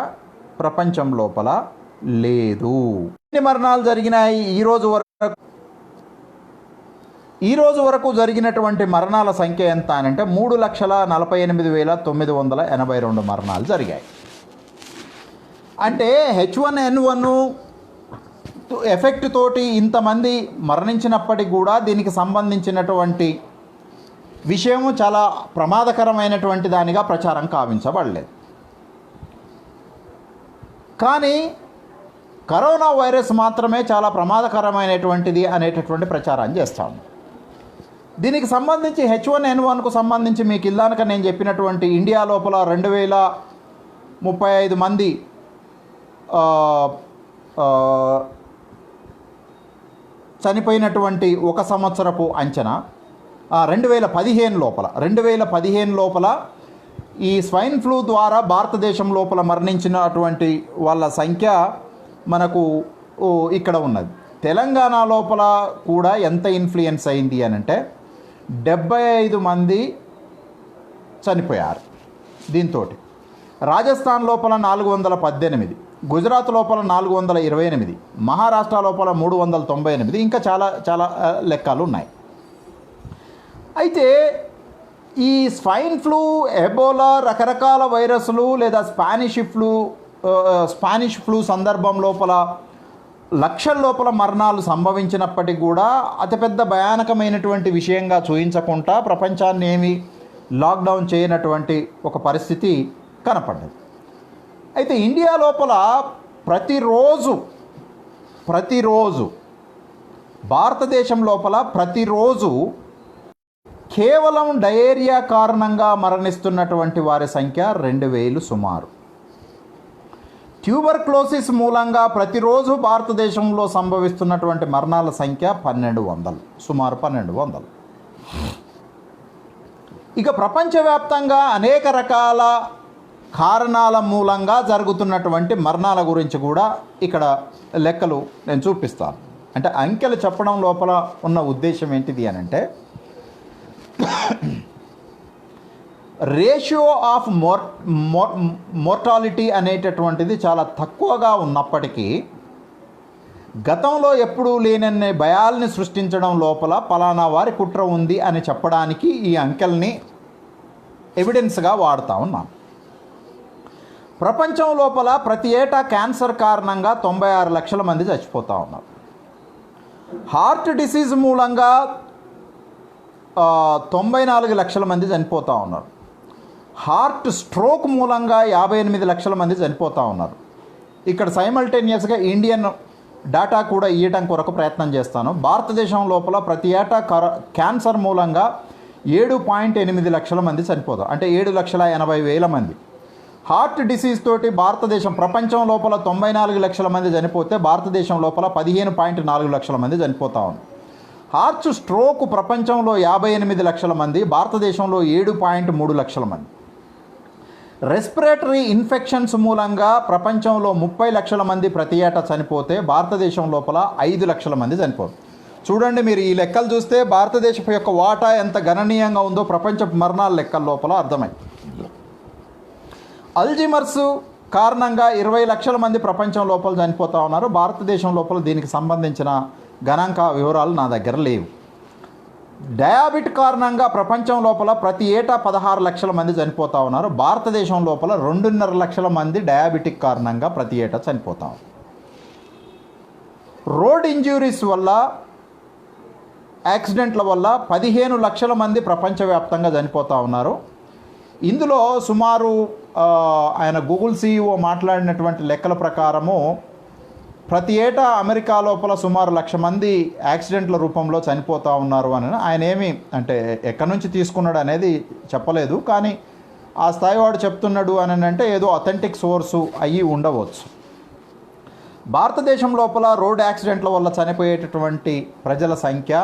ప్రపంచం లోపల లేదు. ఎన్ని మరణాలు జరిగినాయి ఈ రోజు వరకు జరిగినటువంటి మరణాల సంఖ్య ఎంత అని అంటే 3,48,982 మరణాలు జరిగాయి. అంటే H1N1 ఎఫెక్ట్ తోటి ఇంతమంది మరణించినప్పటికీ కూడా దీనికి సంబంధించినటువంటి విషయము చాలా ప్రమాదకరమైనటువంటి దానిగా ప్రచారం కావించబడలేదు. కానీ కరోనా వైరస్ మాత్రమే చాలా ప్రమాదకరమైనటువంటిది అనేటటువంటి ప్రచారం చేస్తాము. దీనికి సంబంధించి H1N1కు సంబంధించి మీకు ఇల్లానక నేను చెప్పినటువంటి ఇండియా లోపల 2,035 మంది చనిపోయినటువంటి ఒక సంవత్సరపు అంచనా. 2015 లోపల ఈ స్వైన్ ఫ్లూ ద్వారా భారతదేశం లోపల మరణించినటువంటి వాళ్ళ సంఖ్య మనకు ఇక్కడ ఉన్నది. తెలంగాణ లోపల కూడా ఎంత ఇన్ఫ్లుయెన్స్ అయింది అని అంటే 75 మంది చనిపోయారు దీంతో. రాజస్థాన్ లోపల 418, గుజరాత్ లోపల 428, మహారాష్ట్ర లోపల 398, ఇంకా చాలా చాలా లెక్కలు ఉన్నాయి. అయితే ఈ స్వైన్ ఫ్లూ, ఎబోలా, రకరకాల వైరస్లు లేదా స్పానిష్ ఫ్లూ సందర్భం లోపల లక్షల లోపల మరణాలు సంభవించినప్పటికీ కూడా అతిపెద్ద భయానకమైనటువంటి విషయంగా చూయించకుండా ప్రపంచాన్ని ఏమీ లాక్డౌన్ చేయనటువంటి ఒక పరిస్థితి కనపడ్డది. అయితే ఇండియా లోపల ప్రతిరోజు భారతదేశం లోపల ప్రతిరోజు కేవలం డయేరియా కారణంగా మరణిస్తున్నటువంటి వారి సంఖ్య 2,000 సుమారు. ట్యూబర్క్లోసిస్ మూలంగా ప్రతిరోజు భారతదేశంలో సంభవిస్తున్నటువంటి మరణాల సంఖ్య 1,200, సుమారు 1,200. ఇక ప్రపంచవ్యాప్తంగా అనేక రకాల కారణాల మూలంగా జరుగుతున్నటువంటి మరణాల గురించి కూడా ఇక్కడ లెక్కలు నేను చూపిస్తాను. అంటే అంకెలు చెప్పడం లోపల ఉన్న ఉద్దేశం ఏంటిది అని అంటే రేషియో ఆఫ్ మోర్టాలిటీ అనేటటువంటిది చాలా తక్కువగా ఉన్నప్పటికీ గతంలో ఎప్పుడూ లేనన్ని భయాల్ని సృష్టించడం లోపల పలానా వారి కుట్ర ఉంది అని చెప్పడానికి ఈ అంకెల్ని ఎవిడెన్స్గా వాడుతూ ఉన్నాం. ప్రపంచం లోపల ప్రతి ఏటా క్యాన్సర్ కారణంగా 96 లక్షల మంది చచ్చిపోతూ ఉన్నారు. హార్ట్ డిసీజ్ మూలంగా 94 లక్షల మంది చనిపోతూ ఉన్నారు. హార్ట్ స్ట్రోక్ మూలంగా 58 లక్షల మంది చనిపోతూ ఉన్నారు. ఇక్కడ సైమల్టేనియస్గా ఇండియన్ డేటా కూడా ఇవ్వడం కొరకు ప్రయత్నం చేస్తాను. భారతదేశం లోపల ప్రతి ఏటా క్యాన్సర్ మూలంగా 7.8 లక్షల మంది చనిపోతారు, అంటే 7,80,000 మంది. హార్ట్ డిసీజ్ తోటి భారతదేశం ప్రపంచం లోపల 94 లక్షల మంది చనిపోతే భారతదేశం లోపల 15.4 లక్షల మంది చనిపోతూ ఉన్నారు. హార్ట్ స్ట్రోక్ ప్రపంచంలో 58 లక్షల మంది, భారతదేశంలో 7.3 లక్షల మంది. రెస్పిరేటరీ ఇన్ఫెక్షన్స్ మూలంగా ప్రపంచంలో 30 లక్షల మంది ప్రతి ఏటా చనిపోతే భారతదేశం లోపల 5 లక్షల మంది చనిపోతారు. చూడండి, మీరు ఈ లెక్కలు చూస్తే భారతదేశం యొక్క వాటా ఎంత గణనీయంగా ఉందో ప్రపంచ మరణాల లెక్కల లోపల అర్థమైంది. అల్జీమర్స్ కారణంగా 20 లక్షల మంది ప్రపంచం లోపల చనిపోతూ ఉన్నారు. భారతదేశం లోపల దీనికి సంబంధించిన గణాంక వివరాలు నా దగ్గర లేవు. డయాబెట్ కారణంగా ప్రపంచం లోపల ప్రతి ఏటా 16 లక్షల మంది చనిపోతూ ఉన్నారు. భారతదేశం లోపల 2.5 లక్షల మంది డయాబెటిక్ కారణంగా ప్రతి ఏటా చనిపోతూ ఉన్నారు. రోడ్ ఇంజ్యూరీస్ వల్ల, యాక్సిడెంట్ల వల్ల 15 లక్షల మంది ప్రపంచవ్యాప్తంగా చనిపోతూ ఉన్నారు. ఇందులో సుమారు ఆయన గూగుల్ CEO మాట్లాడినటువంటి లెక్కల ప్రకారము ప్రతి ఏటా అమెరికా లోపల సుమారు 1,00,000 మంది యాక్సిడెంట్ల రూపంలో చనిపోతూ ఉన్నారు అని ఆయన ఏమి అంటే ఎక్కడి నుంచి తీసుకున్నాడు అనేది చెప్పలేదు. కానీ ఆ స్థాయి వాడు చెప్తున్నాడు అని అంటే ఏదో అథెంటిక్ సోర్సు అయ్యి ఉండవచ్చు. భారతదేశం లోపల రోడ్ యాక్సిడెంట్ల వల్ల చనిపోయేటటువంటి ప్రజల సంఖ్య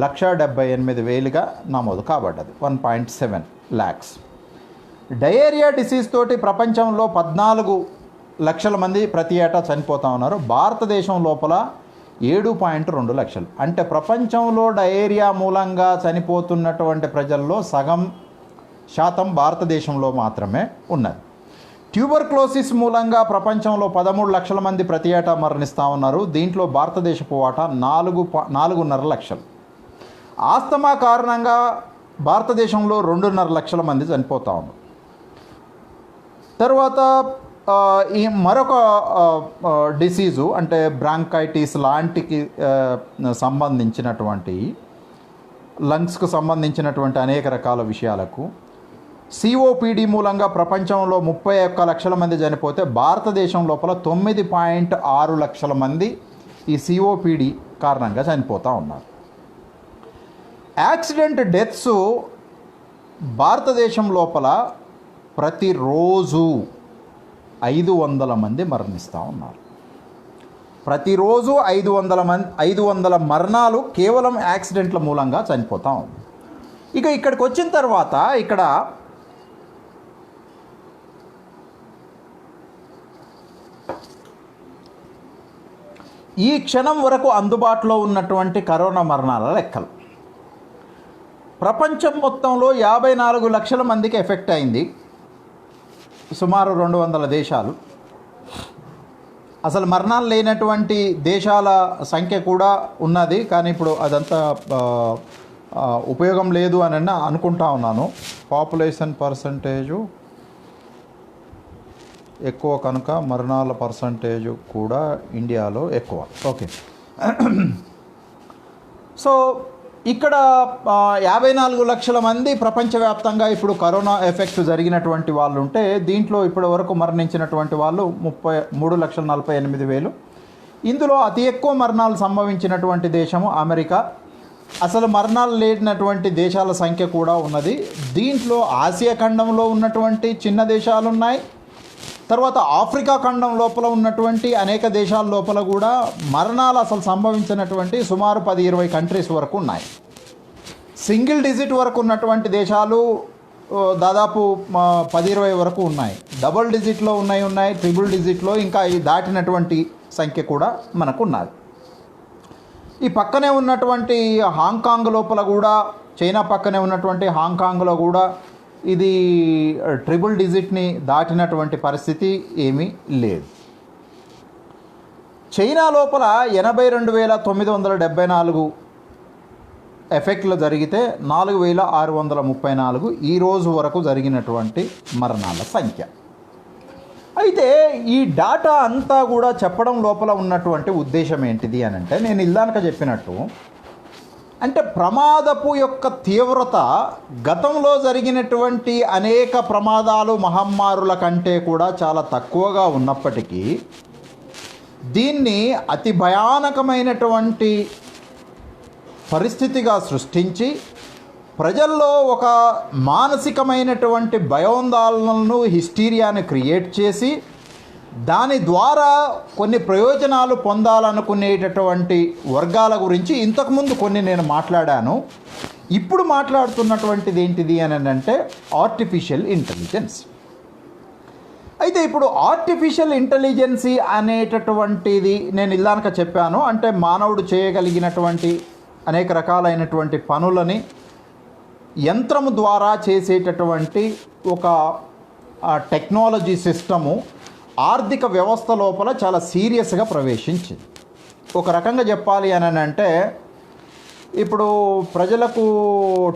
1,78,000గా నమోదు కాబడ్డది, 1.7 lakhs. డయేరియా డిసీజ్ తోటి ప్రపంచంలో 14 లక్షల మంది ప్రతి ఏటా చనిపోతూ ఉన్నారు. భారతదేశం లోపల 7.2 లక్షలు. అంటే ప్రపంచంలో డయేరియా మూలంగా చనిపోతున్నటువంటి ప్రజల్లో సగం శాతం భారతదేశంలో మాత్రమే ఉన్నది. ట్యూబర్క్లోసిస్ మూలంగా ప్రపంచంలో 13 లక్షల మంది ప్రతి ఏటా మరణిస్తూ ఉన్నారు. దీంట్లో భారతదేశపు వాటా 4.5 లక్షలు. ఆస్తమా కారణంగా భారతదేశంలో 2.5 లక్షల మంది చనిపోతూ ఉన్నారు. తర్వాత ఈ మరొక డిసీజు అంటే బ్రాంకైటిస్ లాంటికి సంబంధించినటువంటి లంగ్స్కు సంబంధించినటువంటి అనేక రకాల విషయాలకు సిఓపిడి మూలంగా ప్రపంచంలో 31 లక్షల మంది చనిపోతే భారతదేశం లోపల 9.6 లక్షల మంది ఈ సిఓపిడి కారణంగా చనిపోతూ ఉన్నారు. యాక్సిడెంట్ డెత్స్ భారతదేశం లోపల ప్రతిరోజు 500 మంది మరణిస్తూ ఉన్నారు. ప్రతిరోజు 500 మరణాలు కేవలం యాక్సిడెంట్ల మూలంగా చనిపోతూ ఉంది. ఇక ఇక్కడికి వచ్చిన తర్వాత ఇక్కడ ఈ క్షణం వరకు అందుబాటులో ఉన్నటువంటి కరోనా మరణాల లెక్కలు. ప్రపంచం మొత్తంలో 54 లక్షల మందికి ఎఫెక్ట్ అయింది, సుమారు 200 దేశాలు. అసలు మరణాలు లేనటువంటి దేశాల సంఖ్య కూడా ఉన్నది, కానీ ఇప్పుడు అదంతా ఉపయోగం లేదు అని అనుకుంటా ఉన్నాను. పాపులేషన్ పర్సంటేజు ఎక్కువ కనుక మరణాల పర్సంటేజు కూడా ఇండియాలో ఎక్కువ. ఓకే, సో ఇక్కడ 54 లక్షల మంది ప్రపంచవ్యాప్తంగా ఇప్పుడు కరోనా ఎఫెక్ట్ జరిగినటువంటి వాళ్ళు ఉంటే, దీంట్లో ఇప్పటి వరకు మరణించినటువంటి వాళ్ళు 33,48,000. ఇందులో అతి ఎక్కువ మరణాలు సంభవించినటువంటి దేశము అమెరికా. అసలు మరణాలు లేనటువంటి దేశాల సంఖ్య కూడా ఉన్నది. దీంట్లో ఆసియా ఖండంలో ఉన్నటువంటి చిన్న దేశాలు ఉన్నాయి. తర్వాత ఆఫ్రికా ఖండం లోపల ఉన్నటువంటి అనేక దేశాల లోపల కూడా మరణాలు అసలు సంభవించినటువంటి సుమారు 10-20 కంట్రీస్ వరకు ఉన్నాయి. సింగిల్ డిజిట్ వరకు ఉన్నటువంటి దేశాలు దాదాపు 10-20 వరకు ఉన్నాయి. డబుల్ డిజిట్లో ఉన్నాయి, ట్రిపుల్ డిజిట్లో ఇంకా ఈ దాటినటువంటి సంఖ్య కూడా మనకు ఉన్నది. ఈ పక్కనే ఉన్నటువంటి హాంకాంగ్ లోపల కూడా, చైనా పక్కనే ఉన్నటువంటి హాంకాంగ్లో కూడా ఇది ట్రిపుల్ డిజిట్ని దాటినటువంటి పరిస్థితి ఏమీ లేదు. చైనా లోపల 82,974 ఎఫెక్ట్లు జరిగితే 4,634 ఈ రోజు వరకు జరిగినటువంటి మరణాల సంఖ్య. అయితే ఈ డాటా అంతా కూడా చెప్పడం లోపల ఉన్నటువంటి ఉద్దేశం ఏంటిది అని అంటే, నేను ఇల్లానక చెప్పినట్టు, అంటే ప్రమాదపు యొక్క తీవ్రత గతంలో జరిగినటువంటి అనేక ప్రమాదాలు మహమ్మారుల కంటే కూడా చాలా తక్కువగా ఉన్నప్పటికీ దీన్ని అతి భయానకమైనటువంటి పరిస్థితిగా సృష్టించి ప్రజల్లో ఒక మానసికమైనటువంటి భయోందోళనలను, హిస్టీరియాని క్రియేట్ చేసి దాని ద్వారా కొన్ని ప్రయోజనాలు పొందాలనుకునేటటువంటి వర్గాల గురించి ఇంతకుముందు కొన్ని నేను మాట్లాడాను. ఇప్పుడు మాట్లాడుతున్నటువంటిది ఏంటిది అని అంటే ఆర్టిఫిషియల్ ఇంటెలిజెన్స్. అయితే ఇప్పుడు ఆర్టిఫిషియల్ ఇంటెలిజెన్సీ అనేటటువంటిది నేను ఇల్లానక చెప్పాను. అంటే మానవుడు చేయగలిగినటువంటి అనేక రకాలైనటువంటి పనులని యంత్రము ద్వారా చేసేటటువంటి ఒక టెక్నాలజీ సిస్టము ఆర్థిక వ్యవస్థ లోపల చాలా సీరియస్గా ప్రవేశించింది. ఒక రకంగా చెప్పాలి అని అంటే, ఇప్పుడు ప్రజలకు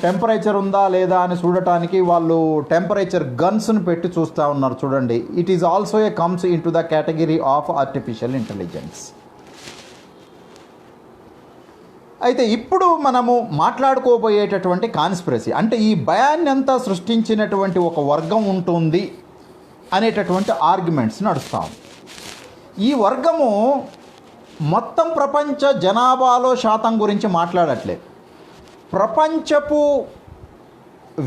టెంపరేచర్ ఉందా లేదా అని చూడటానికి వాళ్ళు టెంపరేచర్ గన్స్ను పెట్టి చూస్తూ ఉన్నారు. చూడండి, it is also a comes in to the category of artificial intelligence. అయితే ఇప్పుడు మనము మాట్లాడుకోబోయేటటువంటి కాన్స్పిరసీ అంటే ఈ భయాన్ని అంతా సృష్టించినటువంటి ఒక వర్గం ఉంటుంది అనేటటువంటి ఆర్గ్యుమెంట్స్ నడుస్తాం. ఈ వర్గము మొత్తం ప్రపంచ జనాభాలో శాతం గురించి మాట్లాడట్లేదు. ప్రపంచపు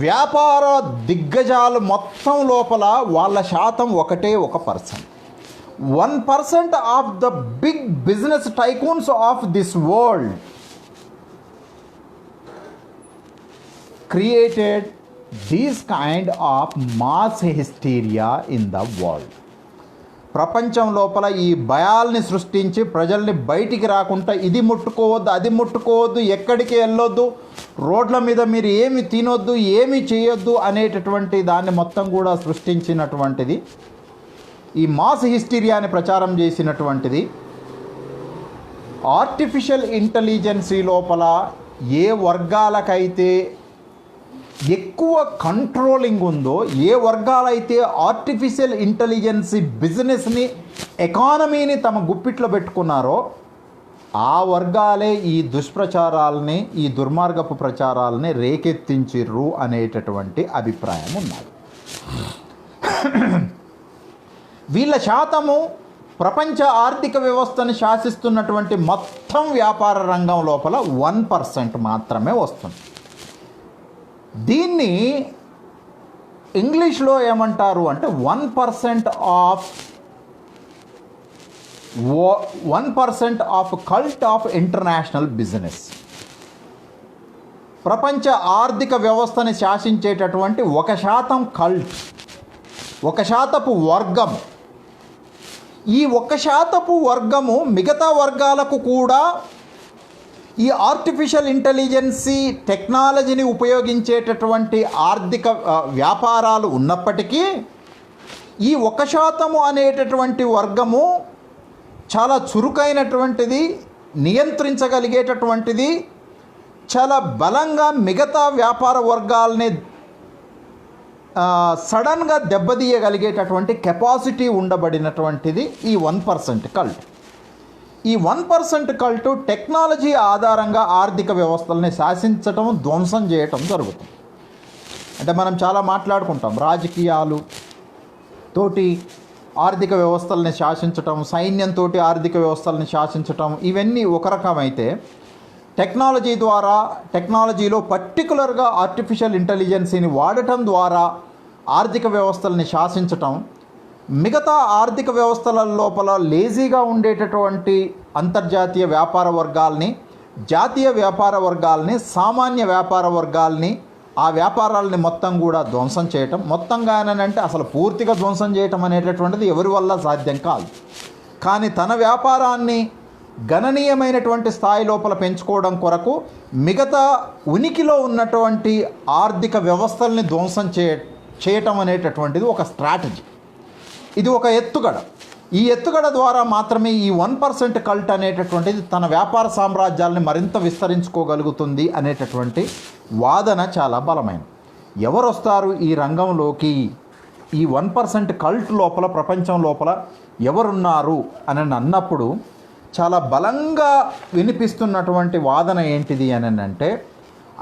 వ్యాపార దిగ్గజాలు మొత్తం లోపల వాళ్ళ శాతం 1% 1% of the big business tycoons of this world created these kind of mass hysteria in the world. ప్రపంచం లోపల ఈ భయాల్ని సృష్టించి ప్రజల్ని బయటికి రాకుండా ఇది ముట్టుకోవద్దు, అది ముట్టుకోవద్దు, ఎక్కడికి వెళ్ళొద్దు, రోడ్ల మీద మీరు ఏమి తినొద్దు, ఏమి చేయొద్దు అనేటటువంటి దాన్ని మొత్తం కూడా సృష్టించినటువంటిది, ఈ మాస్ హిస్టీరియాని ప్రచారం చేసినటువంటిది ఆర్టిఫిషియల్ ఇంటెలిజెన్సీ లోపల ఏ వర్గాలకైతే ఎక్కువ కంట్రోలింగ్ ఉందో, ఏ వర్గాలైతే ఆర్టిఫిషియల్ ఇంటెలిజెన్సీ బిజినెస్ని, ఎకానమీని తమ గుప్పిట్లో పెట్టుకున్నారో ఆ వర్గాలే ఈ దుష్ప్రచారాలని, ఈ దుర్మార్గపు ప్రచారాలని రేకెత్తించిర్రు అనేటటువంటి అభిప్రాయం ఉన్నది. వీళ్ళ శాతము ప్రపంచ ఆర్థిక వ్యవస్థను శాసిస్తున్నటువంటి మొత్తం వ్యాపార రంగం లోపల 1% మాత్రమే వస్తుంది. దీన్ని ఇంగ్లీష్లో ఏమంటారు అంటే 1% of cult of international business. ప్రపంచ ఆర్థిక వ్యవస్థని శాసించేటటువంటి 1% కల్ట్, 1% వర్గం. ఈ 1% వర్గము మిగతా వర్గాలకు కూడా ఈ ఆర్టిఫిషియల్ ఇంటెలిజెన్సీ టెక్నాలజీని ఉపయోగించేటటువంటి ఆర్థిక వ్యాపారాలు ఉన్నప్పటికీ ఈ 1% అనేటటువంటి వర్గము చాలా చురుకైనటువంటిది, నియంత్రించగలిగేటటువంటిది, చాలా బలంగా మిగతా వ్యాపార వర్గాలని సడన్గా దెబ్బతీయగలిగేటటువంటి కెపాసిటీ ఉండబడినటువంటిది ఈ 1% కల్ట్. ఈ 1% కల్టు టెక్నాలజీ ఆధారంగా ఆర్థిక వ్యవస్థల్ని శాసించటం, ధ్వంసం చేయటం జరుగుతుంది. అంటే మనం చాలా మాట్లాడుకుంటాం, రాజకీయాలు తోటి ఆర్థిక వ్యవస్థల్ని శాసించటం, సైన్యంతో ఆర్థిక వ్యవస్థల్ని శాసించటం, ఇవన్నీ ఒక రకమైతే టెక్నాలజీ ద్వారా, టెక్నాలజీలో పర్టికులర్గా ఆర్టిఫిషియల్ ఇంటెలిజెన్సీని వాడటం ద్వారా ఆర్థిక వ్యవస్థల్ని శాసించటం, మిగతా ఆర్థిక వ్యవస్థల లోపల లేజీగా ఉండేటటువంటి అంతర్జాతీయ వ్యాపార వర్గాల్ని, జాతీయ వ్యాపార వర్గాల్ని, సామాన్య వ్యాపార వర్గాల్ని, ఆ వ్యాపారాలని మొత్తం కూడా ధ్వంసం చేయటం. మొత్తంగా అంటే అసలు పూర్తిగా ధ్వంసం చేయటం అనేటటువంటిది ఎవరి వల్ల సాధ్యం కాదు. కానీ తన వ్యాపారాన్ని గణనీయమైనటువంటి స్థాయి లోపల పెంచుకోవడం కొరకు మిగతా ఉనికిలో ఉన్నటువంటి ఆర్థిక వ్యవస్థల్ని ధ్వంసం చేయటం అనేటటువంటిది ఒక స్ట్రాటజీ. ఇది ఒక ఎత్తుగడ. ఈ ఎత్తుగడ ద్వారా మాత్రమే ఈ 1% కల్ట్ అనేటటువంటిది తన వ్యాపార సామ్రాజ్యాలని మరింత విస్తరించుకోగలుగుతుంది అనేటటువంటి వాదన చాలా బలమైనది. ఎవరు వస్తారు ఈ రంగంలోకి? ఈ 1% కల్ట్ లోపల, ప్రపంచం లోపల ఎవరున్నారు అని అన్నప్పుడు చాలా బలంగా వినిపిస్తున్నటువంటి వాదన ఏంటిది అని అంటే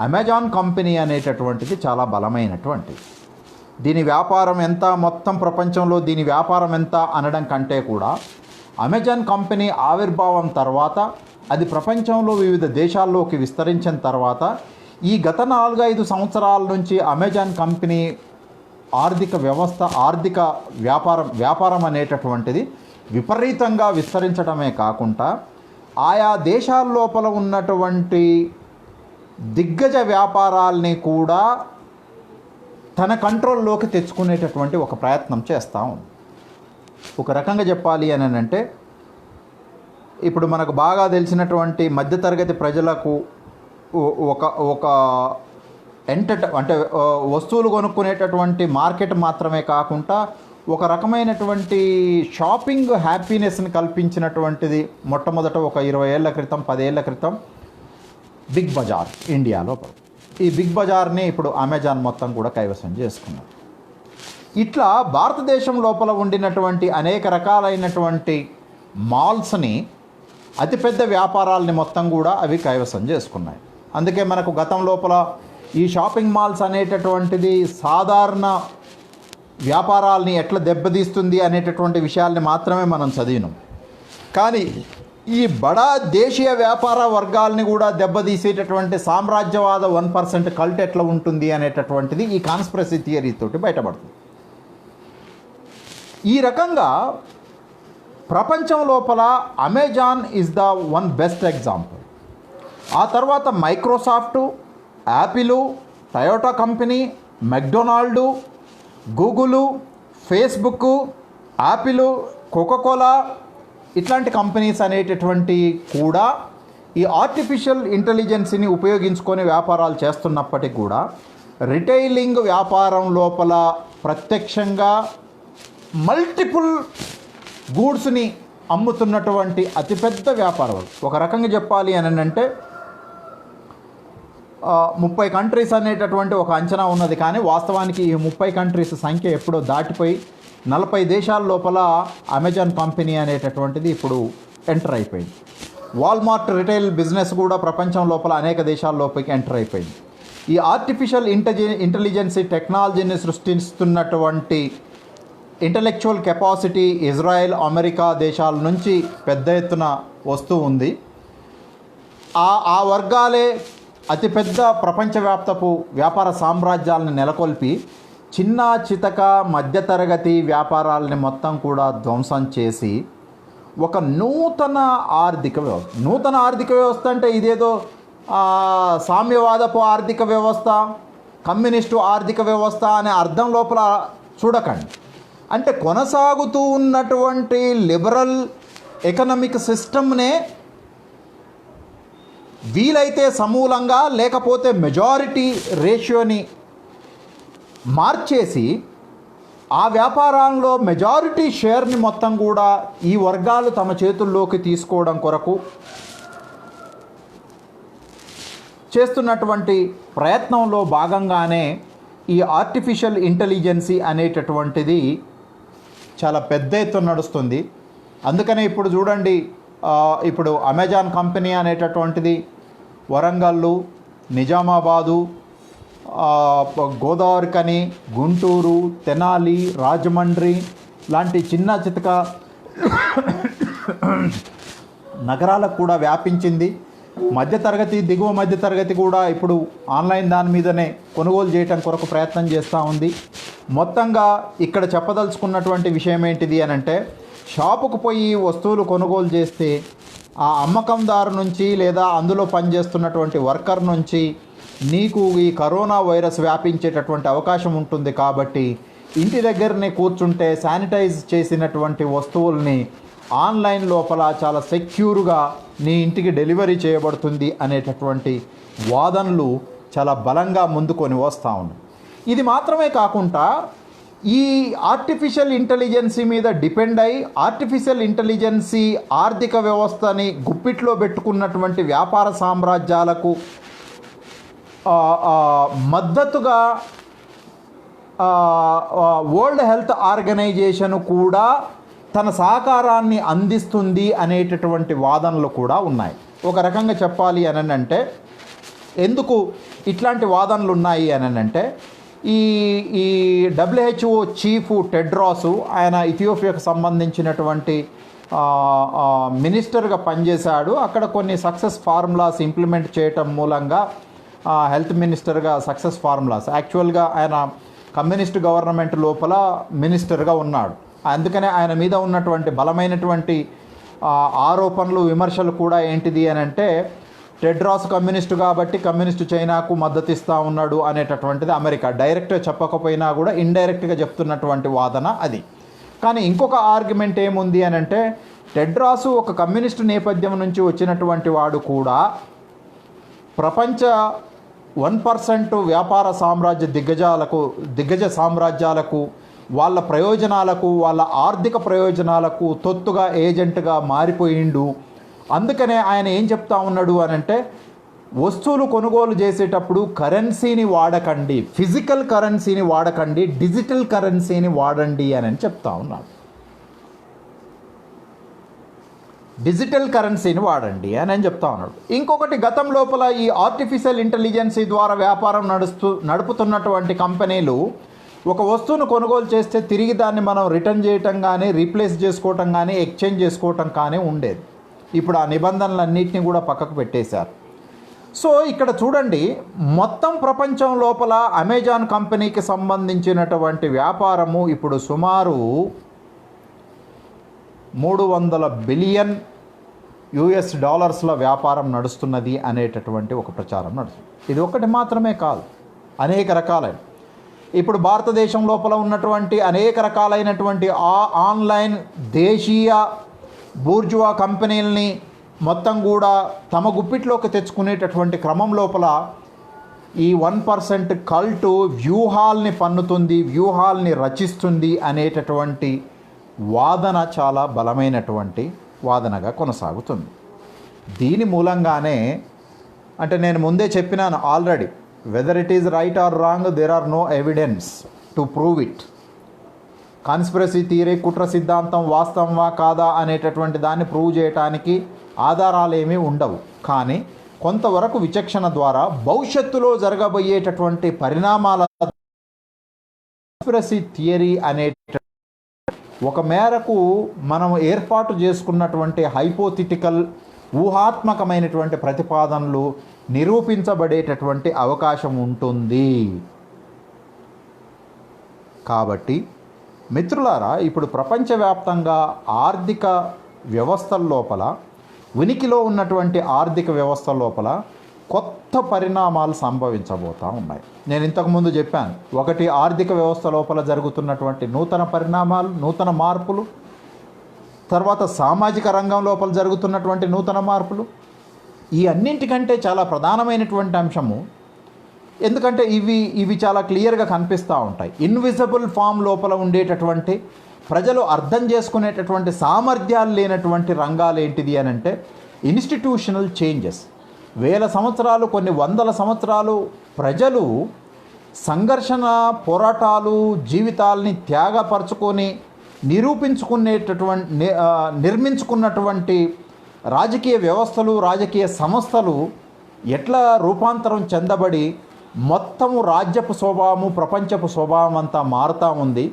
అమెజాన్ కంపెనీ అనేటటువంటిది చాలా బలమైనటువంటిది. దీని వ్యాపారం ఎంత, మొత్తం ప్రపంచంలో దీని వ్యాపారం ఎంత అనడం కంటే కూడా అమెజాన్ కంపెనీ ఆవిర్భావం తర్వాత, అది ప్రపంచంలో వివిధ దేశాల్లోకి విస్తరించిన తర్వాత, ఈ గత 4-5 సంవత్సరాల నుంచి అమెజాన్ కంపెనీ ఆర్థిక వ్యవస్థ, ఆర్థిక వ్యాపారం అనేటటువంటిది విపరీతంగా విస్తరించడమే కాకుండా ఆయా దేశాల లోపల ఉన్నటువంటి దిగ్గజ వ్యాపారాల్ని కూడా తన కంట్రోల్లోకి తెచ్చుకునేటటువంటి ఒక ప్రయత్నం చేస్తూ ఉంది. ఒక రకంగా చెప్పాలి అని అంటే, ఇప్పుడు మనకు బాగా తెలిసినటువంటి మధ్యతరగతి ప్రజలకు ఒక అంటే వస్తువులు కొనుక్కునేటటువంటి మార్కెట్ మాత్రమే కాకుండా ఒక రకమైనటువంటి షాపింగ్ హ్యాపీనెస్ని కల్పించినటువంటిది మొట్టమొదట ఒక 20 ఏళ్ల క్రితం, 10 ఏళ్ల క్రితం బిగ్ బజార్ ఇండియాలో. ఈ బిగ్ బజార్ని ఇప్పుడు అమెజాన్ మొత్తం కూడా కైవసం చేసుకున్నారు. ఇట్లా భారతదేశం లోపల ఉండినటువంటి అనేక రకాలైనటువంటి మాల్స్ని, అతిపెద్ద వ్యాపారాలని మొత్తం కూడా అవి కైవసం చేసుకున్నాయి. అందుకే మనకు గతం లోపల ఈ షాపింగ్ మాల్స్ అనేటటువంటిది సాధారణ వ్యాపారాలని ఎట్లా దెబ్బతీస్తుంది అనేటటువంటి విషయాల్ని మాత్రమే మనం చదివినాం. కానీ ఈ బడా దేశీయ వ్యాపార వర్గాల్ని కూడా దెబ్బతీసేటటువంటి సామ్రాజ్యవాద 1% కల్ట్ ఎట్లా ఉంటుంది అనేటటువంటిది ఈ కాన్స్పిరసీ థియరీ తోటి బయటపడుతుంది. ఈ రకంగా ప్రపంచం లోపల Amazon is the one best example. ఆ తర్వాత Microsoft, Apple, Toyota company, McDonald, Google, Facebook, Apple, Coca Cola ఇట్లాంటి కంపెనీస్ అనేటటువంటి కూడా ఈ ఆర్టిఫిషియల్ ఇంటెలిజెన్స్ని ఉపయోగించుకొని వ్యాపారాలు చేస్తున్నప్పటికీ కూడా రిటైలింగ్ వ్యాపారం లోపల ప్రత్యక్షంగా మల్టిపుల్ గూడ్స్ని అమ్ముతున్నటువంటి అతిపెద్ద వ్యాపారం. ఒక రకంగా చెప్పాలి అని అంటే 30 కంట్రీస్ అనేటటువంటి ఒక అంచనా ఉన్నది, కానీ వాస్తవానికి ఈ 30 కంట్రీస్ సంఖ్య ఎప్పుడో దాటిపోయి 40 దేశాల లోపల అమెజాన్ కంపెనీ అనేటటువంటిది ఇప్పుడు ఎంటర్ అయిపోయింది. వాల్మార్ట్ రిటైల్ బిజినెస్ కూడా ప్రపంచం లోపల అనేక దేశాల లోపలికి ఎంటర్ అయిపోయింది. ఈ ఆర్టిఫిషియల్ ఇంటెలిజెన్సీ టెక్నాలజీని సృష్టిస్తున్నటువంటి ఇంటలెక్చువల్ కెపాసిటీ ఇజ్రాయెల్, అమెరికా దేశాల నుంచి పెద్ద ఎత్తున వస్తూ ఉంది. ఆ వర్గాలే అతిపెద్ద ప్రపంచవ్యాప్తపు వ్యాపార సామ్రాజ్యాలను నెలకొల్పి చిన్న చితక మధ్యతరగతి వ్యాపారాలని మొత్తం కూడా ధ్వంసం చేసి ఒక నూతన ఆర్థిక వ్యవస్థ అంటే ఇదేదో సామ్యవాదపు ఆర్థిక వ్యవస్థ, కమ్యూనిస్టు ఆర్థిక వ్యవస్థ అనే అర్థం లోపల చూడకండి. అంటే కొనసాగుతూ ఉన్నటువంటి లిబరల్ ఎకనామిక్ సిస్టమ్నే వీలైతే సమూలంగా లేకపోతే మెజారిటీ రేషియోని మార్చేసి ఆ వ్యాపారంలో మెజారిటీ షేర్ని మొత్తం కూడా ఈ వర్గాలు తమ చేతుల్లోకి తీసుకోవడం కొరకు చేస్తున్నటువంటి ప్రయత్నంలో భాగంగానే ఈ ఆర్టిఫిషియల్ ఇంటెలిజెన్సీ అనేటటువంటిది చాలా పెద్ద ఎత్తున నడుస్తుంది. అందుకనే ఇప్పుడు చూడండి, ఇప్పుడు అమెజాన్ కంపెనీ అనేటటువంటిది వరంగల్లు, నిజామాబాదు, గోదావరికని, గుంటూరు, తెనాలి, రాజమండ్రి లాంటి చిన్న చితక నగరాలకు కూడా వ్యాపించింది. మధ్యతరగతి, దిగువ మధ్యతరగతి కూడా ఇప్పుడు ఆన్లైన్ దాని మీదనే కొనుగోలు చేయటం కొరకు ప్రయత్నం చేస్తూ ఉంది. మొత్తంగా ఇక్కడ చెప్పదలుచుకున్నటువంటి విషయం ఏంటిది అని అంటే, షాపుకు పోయి వస్తువులు కొనుగోలు చేస్తే ఆ అమ్మకందారు నుంచి లేదా అందులో పనిచేస్తున్నటువంటి వర్కర్ నుంచి నీకు ఈ కరోనా వైరస్ వ్యాపించేటటువంటి అవకాశం ఉంటుంది. కాబట్టి ఇంటి దగ్గరనే కూర్చుంటే శానిటైజ్ చేసినటువంటి వస్తువుల్ని ఆన్లైన్ లోపల చాలా సెక్యూర్గా నీ ఇంటికి డెలివరీ చేయబడుతుంది అనేటటువంటి వాదనలు చాలా బలంగా ముందుకొని వస్తూ ఉన్నాయి. ఇది మాత్రమే కాకుండా ఈ ఆర్టిఫిషియల్ ఇంటెలిజెన్సీ మీద డిపెండ్ అయి ఆర్టిఫిషియల్ ఇంటెలిజెన్సీ ఆర్థిక వ్యవస్థని గుప్పిట్లో పెట్టుకున్నటువంటి వ్యాపార సామ్రాజ్యాలకు మద్దతుగా వరల్డ్ హెల్త్ ఆర్గనైజేషన్ కూడా తన సహకారాన్ని అందిస్తుంది అనేటటువంటి వాదనలు కూడా ఉన్నాయి. ఒక రకంగా చెప్పాలి అని అంటే, ఎందుకు ఇట్లాంటి వాదనలు ఉన్నాయి అని అంటే, ఈ WHO చీఫ్ టెడ్రాస్, ఆయన ఇథియోపియాకు సంబంధించినటువంటి మినిస్టర్గా పనిచేశాడు. అక్కడ కొన్ని సక్సెస్ ఫార్ములాస్ ఇంప్లిమెంట్ చేయటం మూలంగా హెల్త్ మినిస్టర్గా సక్సెస్ ఫార్ములాస్, యాక్చువల్గా ఆయన కమ్యూనిస్ట్ గవర్నమెంట్ లోపల మినిస్టర్గా ఉన్నాడు. అందుకనే ఆయన మీద ఉన్నటువంటి బలమైనటువంటి ఆరోపణలు, విమర్శలు కూడా ఏంటిది అని అంటే, టెడ్రాస్ కమ్యూనిస్టు కాబట్టి కమ్యూనిస్టు చైనాకు మద్దతు ఇస్తూ ఉన్నాడు అనేటటువంటిది అమెరికా డైరెక్ట్గా చెప్పకపోయినా కూడా ఇండైరెక్ట్గా చెప్తున్నటువంటి వాదన అది. కానీ ఇంకొక ఆర్గ్యుమెంట్ ఏముంది అని అంటే, టెడ్రాసు ఒక కమ్యూనిస్టు నేపథ్యం నుంచి వచ్చినటువంటి వాడు కూడా ప్రపంచ 1% వ్యాపార దిగ్గజ సామ్రాజ్యాలకు వాళ్ళ ప్రయోజనాలకు, వాళ్ళ ఆర్థిక ప్రయోజనాలకు తొత్తుగా ఏజెంట్గా మారిపోయిండు. అందుకనే ఆయన ఏం చెప్తా ఉన్నాడు అని అంటే, వస్తువులు కొనుగోలు చేసేటప్పుడు కరెన్సీని వాడకండి, ఫిజికల్ కరెన్సీని వాడకండి, డిజిటల్ కరెన్సీని వాడండి అని చెప్తా ఉన్నాడు. డిజిటల్ కరెన్సీని వాడండి అని చెప్తా ఉన్నాడు. ఇంకొకటి, గతం లోపల ఈ ఆర్టిఫిషియల్ ఇంటెలిజెన్సీ ద్వారా వ్యాపారం నడుపుతున్నటువంటి కంపెనీలు ఒక వస్తువును కొనుగోలు చేస్తే తిరిగి దాన్ని మనం రిటర్న్ చేయటం కానీ, రీప్లేస్ చేసుకోవటం కానీ, ఎక్స్చేంజ్ చేసుకోవటం కానీ ఉండేది. ఇప్పుడు ఆ నిబంధనలన్నింటినీ కూడా పక్కకు పెట్టేశారు. సో ఇక్కడ చూడండి, మొత్తం ప్రపంచం లోపల అమెజాన్ కంపెనీకి సంబంధించినటువంటి వ్యాపారము ఇప్పుడు సుమారు $300 బిలియన్ వ్యాపారం నడుస్తున్నది అనేటటువంటి ఒక ప్రచారం నడుస్తుంది. ఇది ఒకటి మాత్రమే కాదు, అనేక రకాలైన ఇప్పుడు భారతదేశం లోపల ఉన్నటువంటి అనేక రకాలైనటువంటి ఆన్లైన్ దేశీయ బూర్జువా కంపెనీలని మొత్తం కూడా తమ గుప్పిట్లోకి తెచ్చుకునేటటువంటి క్రమం లోపల ఈ 1% కల్టు వ్యూహాల్ని పన్నుతుంది, వ్యూహాల్ని రచిస్తుంది అనేటటువంటి వాదన చాలా బలమైనటువంటి వాదనగా కొనసాగుతుంది. దీని మూలంగానే అంటే నేను ముందే చెప్పినాను already, whether it is right or wrong there are no evidence to prove it. Conspiracy theory, కుట్ర సిద్ధాంతం వాస్తవమా కాదా అనేటటువంటి దాన్ని ప్రూవ్ చేయడానికి ఆధారాలు ఏమీ ఉండవు. కానీ కొంతవరకు విచక్షణ ద్వారా భవిష్యత్తులో జరగబోయేటటువంటి పరిణామాల కాన్స్పిరసీ థియరీ అనే ఒక మేరకు మనం ఏర్పాటు చేసుకున్నటువంటి హైపోథిటికల్ ఊహాత్మకమైనటువంటి ప్రతిపాదనలు నిరూపించబడేటటువంటి అవకాశం ఉంటుంది. కాబట్టి మిత్రులారా, ఇప్పుడు ప్రపంచవ్యాప్తంగా ఆర్థిక వ్యవస్థల లోపల, ఉనికిలో ఉన్నటువంటి ఆర్థిక వ్యవస్థ లోపల కొత్త పరిణామాలు సంభవించబోతూ ఉన్నాయి. నేను ఇంతకుముందు చెప్పాను, ఒకటి ఆర్థిక వ్యవస్థ లోపల జరుగుతున్నటువంటి నూతన పరిణామాలు, నూతన మార్పులు, తర్వాత సామాజిక రంగం లోపల జరుగుతున్నటువంటి నూతన మార్పులు. ఈ అన్నింటికంటే చాలా ప్రధానమైనటువంటి అంశము, ఎందుకంటే ఇవి చాలా క్లియర్గా కనిపిస్తూ ఉంటాయి. ఇన్విజిబుల్ ఫామ్ లోపల ఉండేటటువంటి ప్రజలు అర్థం చేసుకునేటటువంటి సామర్థ్యాలు లేనటువంటి రంగాలు ఏంటిది అని అంటే ఇన్స్టిట్యూషనల్ చేంజెస్. వేల సంవత్సరాలు, కొన్ని వందల సంవత్సరాలు ప్రజలు సంఘర్షణ, పోరాటాలు, జీవితాలని త్యాగపరచుకొని నిర్మించుకున్నటువంటి రాజకీయ వ్యవస్థలు, రాజకీయ సంస్థలు ఎట్లా రూపాంతరం చెందబడి మొత్తము రాజ్యపు స్వభావము, ప్రపంచపు స్వభావం అంతా మారుతూ ఉంది.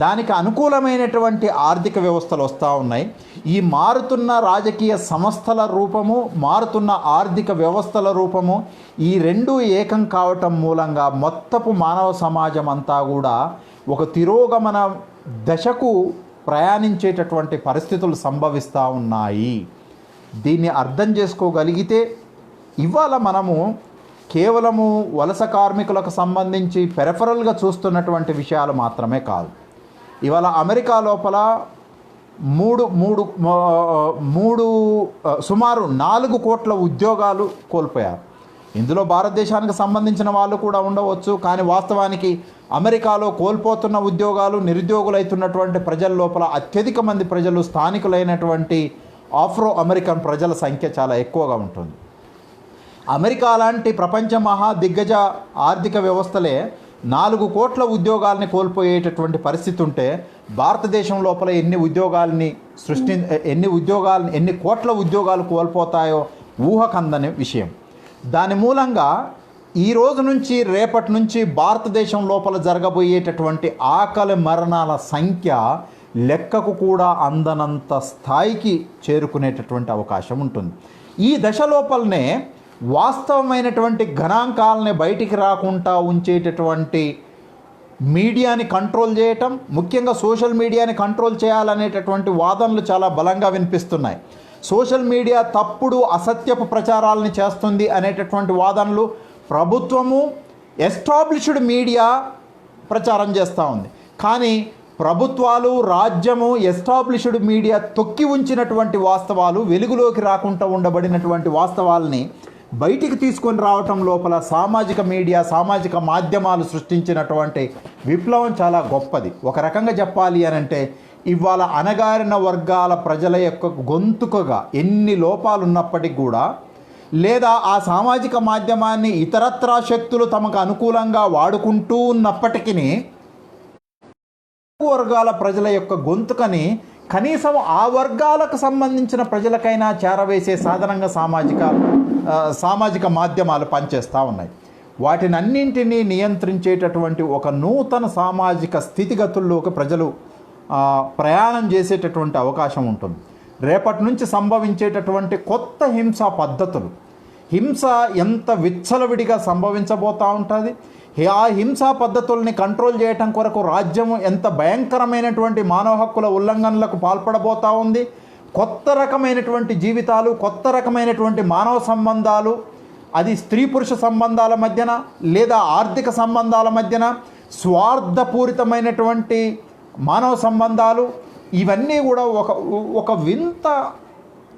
దానికి అనుకూలమైనటువంటి ఆర్థిక వ్యవస్థలు వస్తూ ఉన్నాయి. ఈ మారుతున్న రాజకీయ సంస్థల రూపము, మారుతున్న ఆర్థిక వ్యవస్థల రూపము, ఈ రెండు ఏకం కావటం మూలంగా మొత్తపు మానవ సమాజం అంతా కూడా ఒక తిరోగమన దశకు ప్రయాణించేటటువంటి పరిస్థితులు సంభవిస్తూ ఉన్నాయి. దీన్ని అర్థం చేసుకోగలిగితే ఇవాళ మనము కేవలము వలస కార్మికులకు సంబంధించి పెరఫరల్గా చూస్తున్నటువంటి విషయాలు మాత్రమే కాదు. ఇవాళ అమెరికా లోపల సుమారు 4 కోట్ల ఉద్యోగాలు కోల్పోయారు. ఇందులో భారతదేశానికి సంబంధించిన వాళ్ళు కూడా ఉండవచ్చు. కానీ వాస్తవానికి అమెరికాలో కోల్పోతున్న ఉద్యోగాలు, నిరుద్యోగులైతున్నటువంటి ప్రజల లోపల అత్యధిక మంది ప్రజలు స్థానికులైనటువంటి ఆఫ్రో అమెరికన్ ప్రజల సంఖ్య చాలా ఎక్కువగా ఉంటుంది. అమెరికా లాంటి ప్రపంచ మహా దిగ్గజ ఆర్థిక వ్యవస్థలే 4 కోట్ల ఉద్యోగాలని కోల్పోయేటటువంటి పరిస్థితి ఉంటే భారతదేశం లోపల ఎన్ని కోట్ల ఉద్యోగాలు కోల్పోతాయో ఊహకందని విషయం. దాని మూలంగా ఈ రోజు నుంచి రేపటి నుంచి భారతదేశం లోపల జరగబోయేటటువంటి ఆకలి మరణాల సంఖ్య లెక్కకు కూడా అందనంత స్థాయికి చేరుకునేటటువంటి అవకాశం ఉంటుంది. ఈ దశ లోపలనే వాస్తవమైనటువంటి గణాంకాలని బయటికి రాకుండా ఉంచేటటువంటి మీడియాని కంట్రోల్ చేయటం, ముఖ్యంగా సోషల్ మీడియాని కంట్రోల్ చేయాలనేటటువంటి వాదనలు చాలా బలంగా వినిపిస్తున్నాయి. సోషల్ మీడియా తప్పుడు అసత్యపు ప్రచారాలని చేస్తుంది అనేటటువంటి వాదనలు ప్రభుత్వము, ఎస్టాబ్లిష్డ్ మీడియా ప్రచారం చేస్తూ ఉంది. కానీ ప్రభుత్వాలు, రాజ్యము, ఎస్టాబ్లిష్డ్ మీడియా తొక్కి ఉంచినటువంటి వాస్తవాలు, వెలుగులోకి రాకుండా ఉండబడినటువంటి వాస్తవాలని బయటికి తీసుకొని రావటం లోపల సామాజిక మీడియా, సామాజిక మాధ్యమాలు సృష్టించినటువంటి విప్లవం చాలా గొప్పది. ఒక రకంగా చెప్పాలి అని అంటే ఇవాళ అణగారిన వర్గాల ప్రజల యొక్క గొంతుకగా ఎన్ని లోపాలు ఉన్నప్పటికీ కూడా, లేదా ఆ సామాజిక మాధ్యమాన్ని ఇతరత్రా శక్తులు తమకు అనుకూలంగా వాడుకుంటూ ఉన్నప్పటికీ వర్గాల ప్రజల యొక్క గొంతుకని కనీసం ఆ వర్గాలకు సంబంధించిన ప్రజలకైనా చేరవేసే సాధనంగా సామాజిక మాధ్యమాలు పనిచేస్తూ ఉన్నాయి. వాటిని అన్నింటినీ నియంత్రించేటటువంటి ఒక నూతన సామాజిక స్థితిగతుల్లోకి ప్రజలు ప్రయాణం చేసేటటువంటి అవకాశం ఉంటుంది. రేపటి నుంచి సంభవించేటటువంటి కొత్త హింసా పద్ధతులు, హింస ఎంత విచ్చలవిడిగా సంభవించబోతూ ఉంటుంది. ఆ హింసా పద్ధతుల్ని కంట్రోల్ చేయటం కొరకు రాజ్యము ఎంత భయంకరమైనటువంటి మానవ హక్కుల ఉల్లంఘనలకు పాల్పడబోతూ ఉంది. కొత్త రకమైనటువంటి జీవితాలు, కొత్త రకమైనటువంటి మానవ సంబంధాలు, అది స్త్రీ పురుష సంబంధాల మధ్యన లేదా ఆర్థిక సంబంధాల మధ్యన స్వార్థపూరితమైనటువంటి మానవ సంబంధాలు, ఇవన్నీ కూడా ఒక వింత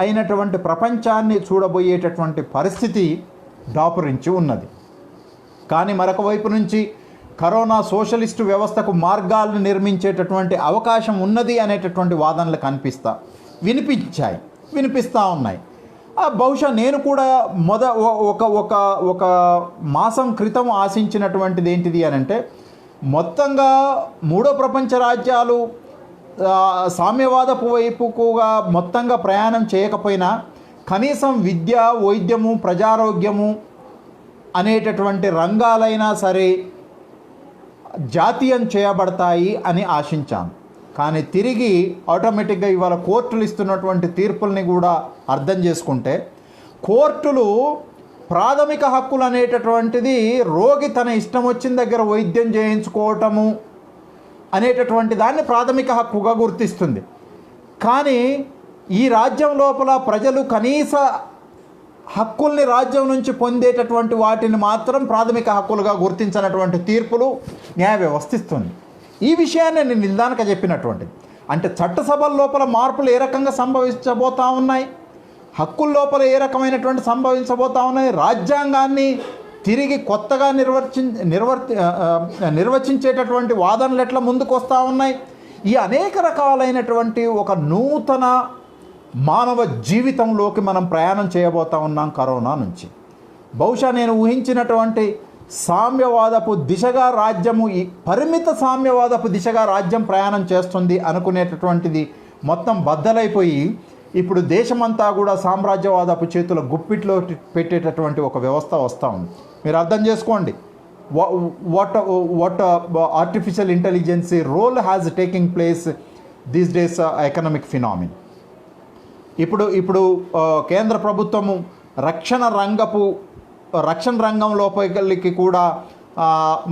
అయినటువంటి ప్రపంచాన్ని చూడబోయేటటువంటి పరిస్థితి దాపురించి ఉన్నది. కానీ మరొక వైపు నుంచి కరోనా సోషలిస్టు వ్యవస్థకు మార్గాలను నిర్మించేటటువంటి అవకాశం ఉన్నది అనేటటువంటి వాదనలు వినిపిస్తూ ఉన్నాయి. బహుశా నేను కూడా ఒక మాసం క్రితం ఆశించినటువంటిది ఏంటిది అని అంటే, మొత్తంగా మూడో ప్రపంచ రాజ్యాలు సామ్యవాదపు వైపుకుగా మొత్తంగా ప్రయాణం చేయకపోయినా కనీసం విద్య, వైద్యము, ప్రజారోగ్యము అనేటటువంటి రంగాలైనా సరే జాతీయం చేయబడతాయి అని ఆశించాను. కానీ తిరిగి ఆటోమేటిక్గా ఇవాళ కోర్టులు ఇస్తున్నటువంటి తీర్పుల్ని కూడా అర్థం చేసుకుంటే, కోర్టులు ప్రాథమిక హక్కులు అనేటటువంటిది రోగి తన ఇష్టం వచ్చిన దగ్గర వైద్యం చేయించుకోవటము అనేటటువంటి దాన్ని ప్రాథమిక హక్కుగా గుర్తిస్తుంది. కానీ ఈ రాజ్యం లోపల ప్రజలు కనీస హక్కుల్ని రాజ్యం నుంచి పొందేటటువంటి వాటిని మాత్రం ప్రాథమిక హక్కులుగా గుర్తించినటువంటి తీర్పులు న్యాయ వ్యవస్థ ఇస్తుంది. ఈ విషయాన్ని నేను నిదానంగా చెప్పినటువంటిది. అంటే చట్టసభల లోపల మార్పులు ఏ రకంగా సంభవించబోతూ ఉన్నాయి, హక్కుల లోపల ఏ రకమైనటువంటి సంభవించబోతూ ఉన్నాయి, రాజ్యాంగాన్ని తిరిగి కొత్తగా నిర్వచించేటటువంటి వాదనలు ఎట్లా ముందుకు వస్తూ ఉన్నాయి, ఈ అనేక రకాలైనటువంటి ఒక నూతన మానవ జీవితంలోకి మనం ప్రయాణం చేయబోతూ ఉన్నాం కరోనా నుంచి. బహుశా నేను ఊహించినటువంటి సామ్యవాదపు దిశగా రాజ్యము, ఈ పరిమిత సామ్యవాదపు దిశగా రాజ్యం ప్రయాణం చేస్తుంది అనుకునేటటువంటిది మొత్తం బద్దలైపోయి ఇప్పుడు దేశమంతా కూడా సామ్రాజ్యవాదపు చేతుల గుప్పిట్లో పెట్టేటటువంటి ఒక వ్యవస్థ వస్తూ ఉంది. మీరు అర్థం చేసుకోండి, what artificial intelligence role has taking place these days economic phenomenon. ఇప్పుడు కేంద్ర ప్రభుత్వము రక్షణ రంగం లోపలికి కూడా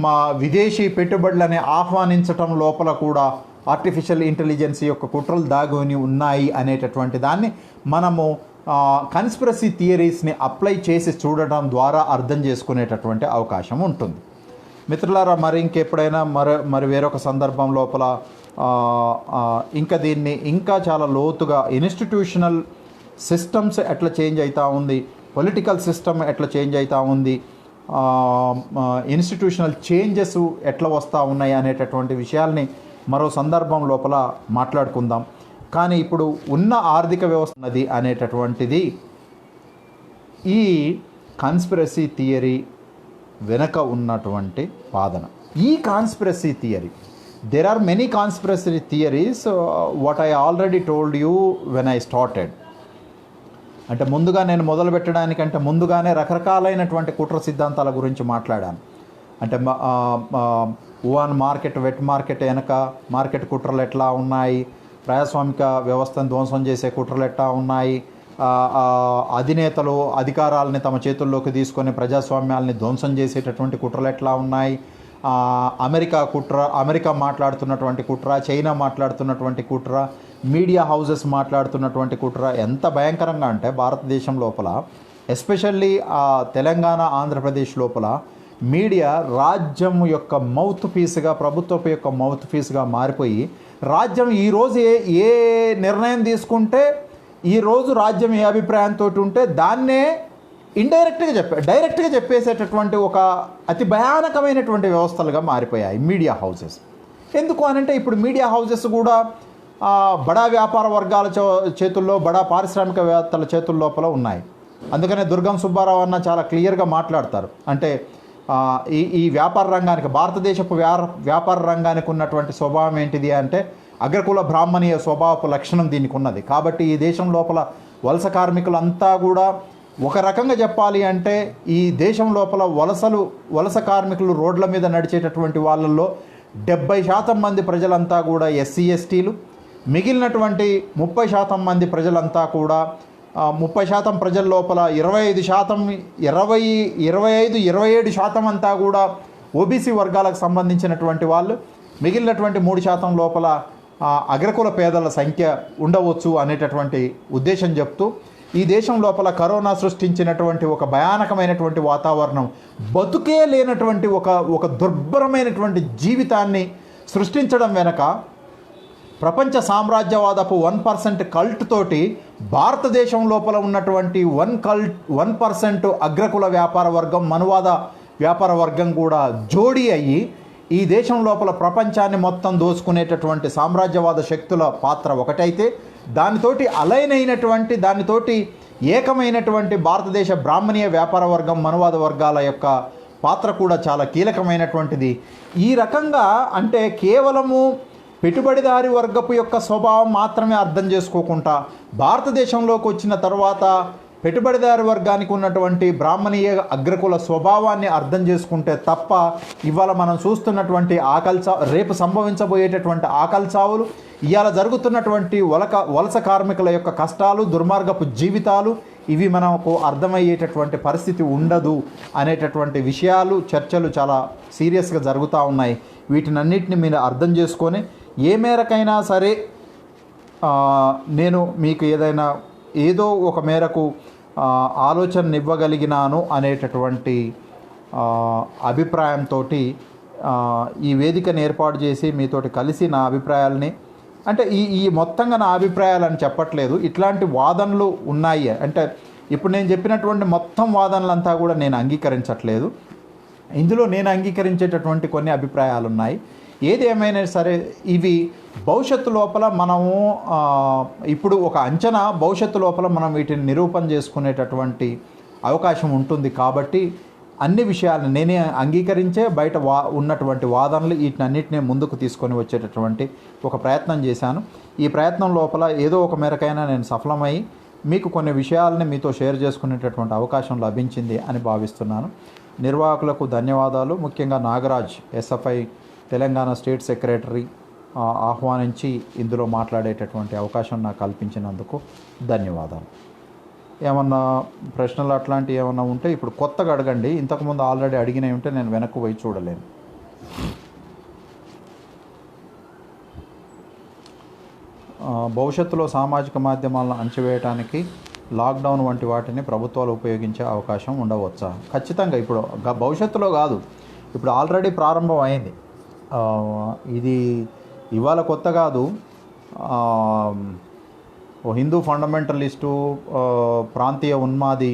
మా విదేశీ పెట్టుబడులని ఆహ్వానించటం లోపల కూడా ఆర్టిఫిషియల్ ఇంటెలిజెన్స్ యొక్క కుట్రలు దాగుని ఉన్నాయి అనేటటువంటి దాన్ని మనము కన్స్పిరసీ థియరీస్ని అప్లై చేసి చూడటం ద్వారా అర్థం చేసుకునేటటువంటి అవకాశం ఉంటుంది. మిత్రులారా, మరి ఇంకెప్పుడైనా మరి వేరొక సందర్భం లోపల ఇంకా దీన్ని ఇంకా చాలా లోతుగా ఇన్స్టిట్యూషనల్ సిస్టమ్స్ ఎట్లా చేంజ్ అవుతూ ఉంది, పొలిటికల్ సిస్టమ్ ఎట్లా చేంజ్ అవుతూ ఉంది, ఇన్స్టిట్యూషనల్ చేంజెస్ ఎట్లా వస్తూ ఉన్నాయి అనేటటువంటి విషయాల్ని మరో సందర్భం లోపల మాట్లాడుకుందాం. కానీ ఇప్పుడు ఉన్న ఆర్థిక వ్యవస్థ ఉన్నది అనేటటువంటిది ఈ కన్స్పిరసీ థియరీ వెనక ఉన్నటువంటి వాదన. ఈ conspiracy theory, there are many conspiracy theories, what I already told you when I started. అంటే ముందుగా నేను మొదలు పెట్టడానికంటే ముందుగానే రకరకాలైనటువంటి కుట్ర సిద్ధాంతాల గురించి మాట్లాడాను. అంటే ఓవన్ మార్కెట్, వెట్ మార్కెట్ వెనక మార్కెట్ కుట్రలు ఎట్లా ఉన్నాయి, ప్రజాస్వామిక వ్యవస్థను ధ్వంసం చేసే కుట్రలు ఎట్లా ఉన్నాయి, అధినేతలు అధికారాలని తమ చేతుల్లోకి తీసుకొని ప్రజాస్వామ్యాలని ధ్వంసం చేసేటటువంటి కుట్రలు ఎట్లా ఉన్నాయి, అమెరికా మాట్లాడుతున్నటువంటి కుట్ర, చైనా మాట్లాడుతున్నటువంటి కుట్ర, మీడియా హౌజెస్ మాట్లాడుతున్నటువంటి కుట్ర ఎంత భయంకరంగా అంటే భారతదేశం లోపల, ఎస్పెషల్లీ తెలంగాణ, ఆంధ్రప్రదేశ్ లోపల మీడియా రాజ్యం యొక్క మౌత్ పీస్గా, ప్రభుత్వపు యొక్క మౌత్ పీస్గా మారిపోయి రాజ్యం ఈరోజు ఏ నిర్ణయం తీసుకుంటే, ఈరోజు రాజ్యం ఏ అభిప్రాయంతో ఉంటే దాన్నే డైరెక్ట్గా చెప్పేసేటటువంటి ఒక అతి భయానకమైనటువంటి వ్యవస్థలుగా మారిపోయాయి మీడియా హౌసెస్. ఎందుకు అనంటే ఇప్పుడు మీడియా హౌసెస్ కూడా బడా వ్యాపార వర్గాల చేతుల్లో, బడా పారిశ్రామికవేత్తల చేతుల లోపల ఉన్నాయి. అందుకనే దుర్గం సుబ్బారావు అన్న చాలా క్లియర్గా మాట్లాడతారు. అంటే ఈ వ్యాపార రంగానికి, భారతదేశపు వ్యాపార రంగానికి ఉన్నటువంటి స్వభావం ఏంటిది అంటే అగ్రకుల బ్రాహ్మణీయ స్వభావపు లక్షణం దీనికి ఉన్నది. కాబట్టి ఈ దేశం లోపల వలస కూడా ఒక రకంగా చెప్పాలి అంటే ఈ దేశం లోపల వలస కార్మికులు రోడ్ల మీద నడిచేటటువంటి వాళ్ళల్లో 70% మంది ప్రజలంతా కూడా ఎస్సీ ఎస్టీలు, మిగిలినటువంటి 30% మంది ప్రజలంతా కూడా 30% ప్రజల లోపల 27% అంతా కూడా ఓబీసీ వర్గాలకు సంబంధించినటువంటి వాళ్ళు, మిగిలినటువంటి 3% లోపల అగ్రకుల పేదల సంఖ్య ఉండవచ్చు అనేటటువంటి ఉద్దేశం చెప్తూ ఈ దేశం లోపల కరోనా సృష్టించినటువంటి ఒక భయానకమైనటువంటి వాతావరణం, బతుకే లేనటువంటి ఒక దుర్భరమైనటువంటి జీవితాన్ని సృష్టించడం వెనక ప్రపంచ సామ్రాజ్యవాదపు 1% కల్ట్ తోటి భారతదేశం లోపల ఉన్నటువంటి 1% అగ్రకుల వ్యాపార వర్గం, మనువాద వ్యాపార వర్గం కూడా జోడీ అయ్యి ఈ దేశం లోపల ప్రపంచాన్ని మొత్తం దోచుకునేటటువంటి సామ్రాజ్యవాద శక్తుల పాత్ర ఒకటైతే, దానితోటి అలైన్ అయినటువంటి, దానితోటి ఏకమైనటువంటి భారతదేశ బ్రాహ్మణీయ వ్యాపార వర్గం, మనువాద వర్గాల యొక్క పాత్ర కూడా చాలా కీలకమైనటువంటిది. ఈ రకంగా అంటే కేవలము పెట్టుబడిదారి వర్గపు యొక్క స్వభావం మాత్రమే అర్థం చేసుకోకుండా భారతదేశంలోకి వచ్చిన తర్వాత పెట్టుబడిదారి వర్గానికి ఉన్నటువంటి బ్రాహ్మణీయ అగ్రకుల స్వభావాన్ని అర్థం చేసుకుంటే తప్ప ఇవాళ మనం చూస్తున్నటువంటి రేపు సంభవించబోయేటటువంటి ఆకలి చావులు, ఇవాళ జరుగుతున్నటువంటి వలస కార్మికుల యొక్క కష్టాలు, దుర్మార్గపు జీవితాలు, ఇవి మనకు అర్థమయ్యేటటువంటి పరిస్థితి ఉండదు అనేటటువంటి విషయాలు, చర్చలు చాలా సీరియస్గా జరుగుతూ ఉన్నాయి. వీటినన్నిటిని మీరు అర్థం చేసుకొని ఏ మేరకైనా సరే నేను మీకు ఏదో ఒక మేరకు ఆలోచన ఇవ్వగలిగినాను అనేటటువంటి అభిప్రాయంతో ఈ వేదికను ఏర్పాటు చేసి మీతోటి కలిసి నా అభిప్రాయాలని, అంటే ఈ మొత్తంగా నా అభిప్రాయాలని చెప్పట్లేదు, ఇట్లాంటి వాదనలు ఉన్నాయి. అంటే ఇప్పుడు నేను చెప్పినటువంటి మొత్తం వాదనలంతా కూడా నేను అంగీకరించట్లేదు. ఇందులో నేను అంగీకరించేటటువంటి కొన్ని అభిప్రాయాలు ఉన్నాయి. ఏది ఏమైనా సరే ఇవి భవిష్యత్తు లోపల మనము ఇప్పుడు ఒక అంచనా, భవిష్యత్తు లోపల మనం వీటిని నిరూపణ చేసుకునేటటువంటి అవకాశం ఉంటుంది. కాబట్టి అన్ని విషయాలను నేనే అంగీకరించే బయట ఉన్నటువంటి వాదనలు వీటినన్నిటినీ ముందుకు తీసుకొని వచ్చేటటువంటి ఒక ప్రయత్నం చేశాను. ఈ ప్రయత్నం లోపల ఏదో ఒక మేరకైనా నేను సఫలమై మీకు కొన్ని విషయాలని మీతో షేర్ చేసుకునేటటువంటి అవకాశం లభించింది అని భావిస్తున్నాను. నిర్వాహకులకు ధన్యవాదాలు. ముఖ్యంగా Nagaraj, SFI Telangana state secretary, ఆహ్వానించి ఇందులో మాట్లాడేటటువంటి అవకాశం నాకు కల్పించినందుకు ధన్యవాదాలు. ఏమన్నా ప్రశ్నలు అట్లాంటివి ఏమన్నా ఉంటే ఇప్పుడు కొత్తగా అడగండి. ఇంతకుముందు ఆల్రెడీ అడిగినవి ఉంటే నేను వెనక్కు పోయి చూడలేను. భవిష్యత్తులో సామాజిక మాధ్యమాలను అణచివేయడానికి లాక్డౌన్ వంటి వాటిని ప్రభుత్వాలు ఉపయోగించే అవకాశం ఉండవచ్చా? ఖచ్చితంగా. ఇప్పుడు భవిష్యత్తులో కాదు, ఇప్పుడు ఆల్రెడీ ప్రారంభం అయింది. ఇది ఇవాళ కొత్త కాదు. ఓ హిందూ ఫండమెంటలిస్టు, ప్రాంతీయ ఉన్మాది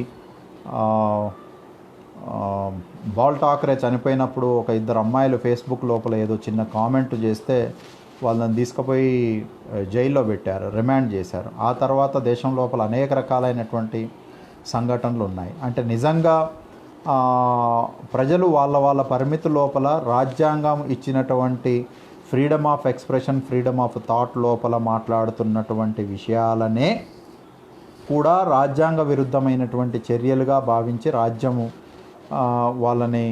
బాల్ ఠాక్రే చనిపోయినప్పుడు ఒక ఇద్దరు అమ్మాయిలు ఫేస్బుక్ లోపల ఏదో చిన్న కామెంట్ చేస్తే వాళ్ళని తీసుకుపోయి జైల్లో పెట్టారు, రిమాండ్ చేశారు. ఆ తర్వాత దేశం లోపల అనేక రకాలైనటువంటి సంఘటనలు ఉన్నాయి. అంటే నిజంగా ప్రజలు వాళ్ళ పరిమితి లోపల రాజ్యాంగం ఇచ్చినటువంటి freedom of expression, freedom of thought లోపల మాట్లాడుతున్నటువంటి విషయాలనే కూడా రాజ్యాంగ విరుద్ధమైనటువంటి చర్యలుగా భావించి రాజ్యము వాళ్ళని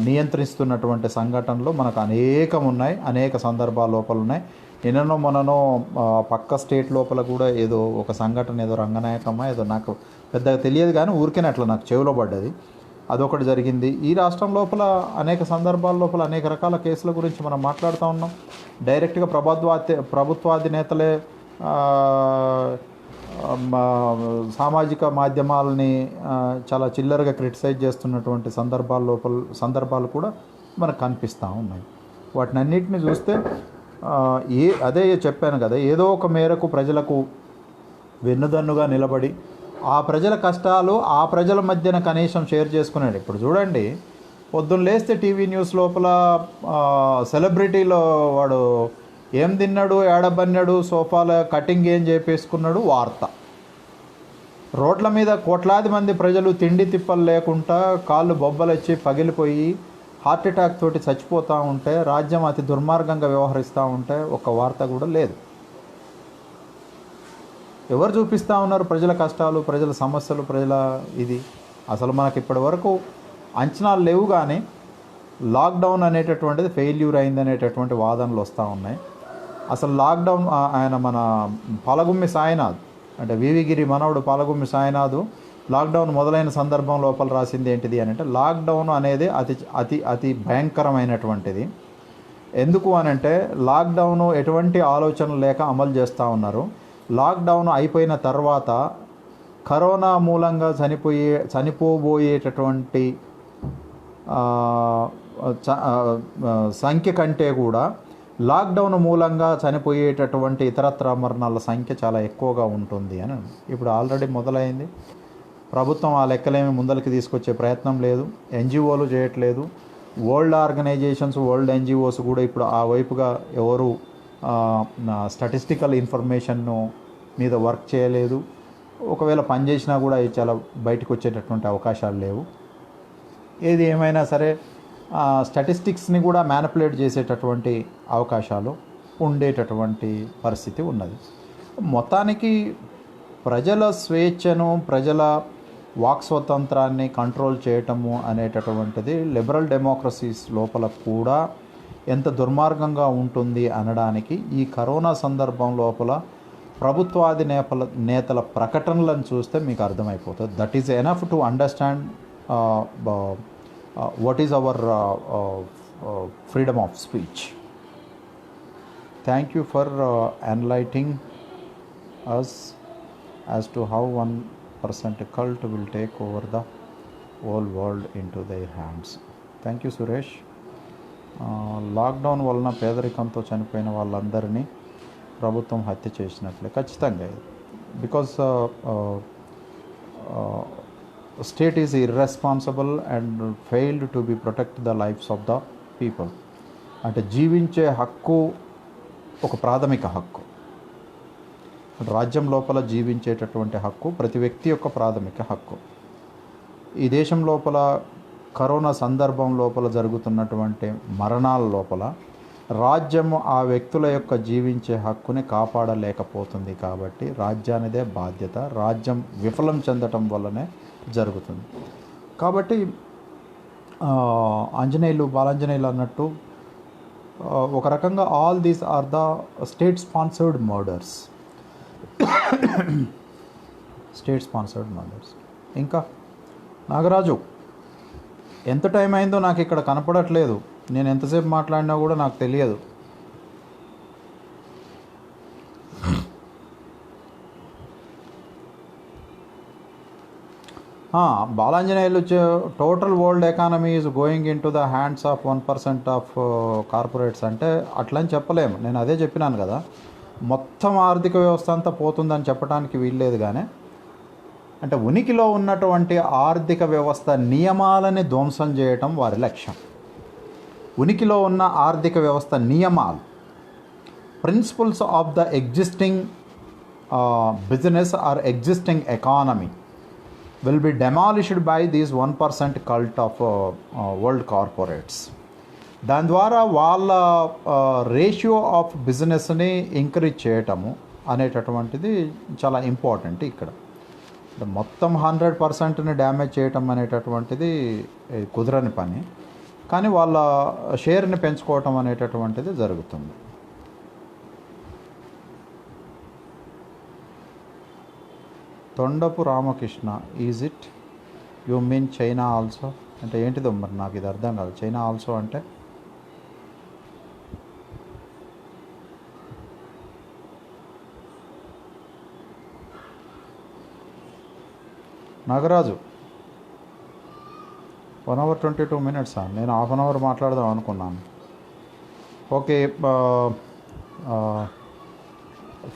నియంత్రిస్తున్నటువంటి సంఘటనలు మనకు అనేకం ఉన్నాయి, అనేక సందర్భాల లోపల ఉన్నాయి. నిన్ననో మొన్ననో పక్క స్టేట్ లోపల కూడా ఏదో ఒక సంఘటన, ఏదో రంగనాయకమ్మ ఏదో, నాకు పెద్దగా తెలియదు కానీ ఊరికే అట్లా నాకు చెవిలో పడ్డది, అదొకటి జరిగింది. ఈ రాష్ట్రం లోపల అనేక సందర్భాల లోపల అనేక రకాల కేసుల గురించి మనం మాట్లాడుతూ ఉన్నాం. డైరెక్ట్గా ప్రభుత్వాధినేతలే సామాజిక మాధ్యమాలని చాలా చిల్లరగా క్రిటిసైజ్ చేస్తున్నటువంటి సందర్భాలు కూడా మనకు కనిపిస్తూ ఉన్నాయి. వాటిని అన్నింటినీ చూస్తే అదే చెప్పాను కదా, ఏదో ఒక మేరకు ప్రజలకు వెన్నుదన్నుగా నిలబడి ఆ ప్రజల కష్టాలు ఆ ప్రజల మధ్యన కనీసం షేర్ చేసుకున్నాడు. ఇప్పుడు చూడండి, పొద్దున్న లేస్తే టీవీ న్యూస్ లోపల సెలబ్రిటీలో వాడు ఏం తిన్నాడు, ఏడబన్నాడు, సోఫాల కటింగ్ ఏం చేపేసుకున్నాడు వార్త. రోడ్ల మీద కోట్లాది మంది ప్రజలు తిండి తిప్పలు లేకుండా కాళ్ళు బొబ్బలొచ్చి పగిలిపోయి హార్ట్ అటాక్ తోటి చచ్చిపోతూ ఉంటే, రాజ్యం అతి దుర్మార్గంగా వ్యవహరిస్తూ ఉంటే ఒక్క వార్త కూడా లేదు. ఎవరు చూపిస్తూ ఉన్నారు ప్రజల కష్టాలు, ప్రజల సమస్యలు, ప్రజల ఇది? అసలు మనకి ఇప్పటి వరకు అంచనాలు లేవు. కానీ లాక్డౌన్ అనేటటువంటిది ఫెయిల్యూర్ అయిందనేటటువంటి వాదనలు వస్తూ ఉన్నాయి. అసలు లాక్డౌన్ ఆయన మన పాలగుమ్మి సాయినాథ్, అంటే వివిగిరి మనవడు పాలగుమ్మి సాయినాథ్ లాక్డౌన్ మొదలైన సందర్భం లోపల రాసింది ఏంటిది అని అంటే, లాక్డౌన్ అనేది అతి అతి అతి భయంకరమైనటువంటిది. ఎందుకు అని అంటే, లాక్డౌన్ ఎటువంటి ఆలోచన లేక అమలు చేస్తూ ఉన్నారు. లాక్డౌన్ అయిపోయిన తర్వాత కరోనా మూలంగా చనిపోబోయేటటువంటి సంఖ్య కంటే కూడా లాక్డౌన్ మూలంగా చనిపోయేటటువంటి ఇతరత్ర మరణాల సంఖ్య చాలా ఎక్కువగా ఉంటుంది అని ఇప్పుడు ఆల్రెడీ మొదలైంది. ప్రభుత్వం ఆ లెక్కలేమి ముందరికి తీసుకొచ్చే ప్రయత్నం లేదు, ఎన్జిఓలు చేయట్లేదు, వరల్డ్ ఆర్గనైజేషన్స్, వరల్డ్ ఎన్జిఓస్ కూడా ఇప్పుడు ఆ వైపుగా ఎవరు స్టాటిస్టికల్ ఇన్ఫర్మేషన్ను మీద వర్క్ చేయలేదు. ఒకవేళ పనిచేసినా కూడా చాలా బయటకు వచ్చేటటువంటి అవకాశాలు లేవు. ఏది ఏమైనా సరే స్టాటిస్టిక్స్ని కూడా మ్యానిపులేట్ చేసేటటువంటి అవకాశాలు ఉండేటటువంటి పరిస్థితి ఉన్నది. మొత్తానికి ప్రజల స్వేచ్ఛను, ప్రజల వాక్ స్వతంత్రాన్ని కంట్రోల్ చేయటము అనేటటువంటిది లిబరల్ డెమోక్రసీస్ లోపల కూడా ఎంత దుర్మార్గంగా ఉంటుంది అనడానికి ఈ కరోనా సందర్భం లోపల ప్రభుత్వాది నేతల ప్రకటనలను చూస్తే మీకు అర్థమైపోతుంది. That is enough to understand what is our freedom of speech. Thank you for enlightening us as to how 1% cult will take over the whole world into their hands. Thank you, Suresh. Lockdown వలన పేదరికంతో చనిపోయిన వాళ్ళందరినీ ప్రభుత్వం హత్య చేసినట్లే ఖచ్చితంగా. Because state is irresponsible and failed to be protect the lives of the people. అంటే జీవించే హక్కు ఒక ప్రాథమిక హక్కు. రాజ్యం లోపల జీవించేటటువంటి హక్కు ప్రతి వ్యక్తి యొక్క ప్రాథమిక హక్కు. ఈ దేశం లోపల కరోనా సందర్భం లోపల జరుగుతున్నటువంటి మరణాల లోపల రాజ్యము ఆ వ్యక్తుల యొక్క జీవించే హక్కుని కాపాడలేకపోతుంది. కాబట్టి రాజ్యానిదే బాధ్యత. రాజ్యం విఫలం చెందటం వల్లనే జరుగుతుంది. కాబట్టి బాలాంజనేయులు అన్నట్టు ఒక రకంగా all these are the state sponsored murders. ఇంకా నాగరాజు, ఎంత టైం అయిందో నాకు ఇక్కడ కనపడట్లేదు. నేను ఎంతసేపు మాట్లాడినా కూడా నాకు తెలియదు. Balanjaneyulu total world economy is going in to the hands of 1% of corporates అంటే అట్లని చెప్పలేము. నేను అదే చెప్పినాను కదా, మొత్తం ఆర్థిక వ్యవస్థ అంతా పోతుందని చెప్పడానికి వీల్లేదు. కానీ అంటే ఉనికిలో ఉన్నటువంటి ఆర్థిక వ్యవస్థ నియమాలని ధ్వంసం చేయటం వారి లక్ష్యం. ఉనికిలో ఉన్న ఆర్థిక వ్యవస్థ నియమాలు, principles of the existing business or existing economy will be demolished by these 1% cult of world corporates. దాని ద్వారా వాళ్ళ రేషియో ఆఫ్ బిజినెస్ని ఇంక్రీజ్ చేయటము అనేటటువంటిది చాలా ఇంపార్టెంట్. ఇక్కడ మొత్తం 100%ని డ్యామేజ్ చేయటం అనేటటువంటిది కుదరని పని. కానీ వాళ్ళ షేర్ని పెంచుకోవటం అనేటటువంటిది జరుగుతుంది. Thondapu Ramakrishna, is it you mean China also అంటే ఏంటిదో మరి నాకు ఇది అర్థం కాదు. చైనా ఆల్సో అంటే నాగరాజు 1 hour 22 minutes. నేను ½ an hour మాట్లాడదాం అనుకున్నాను. ఓకే,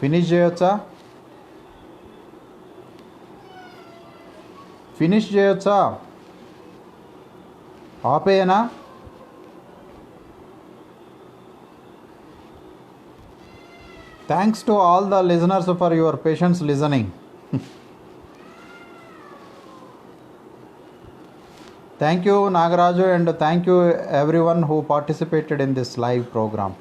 ఫినిష్ చేయొచ్చా? ఆపేయనా? Thanks to all the listeners for your patience listening. Thank you, Nagaraju, and thank you everyone who participated in this live program.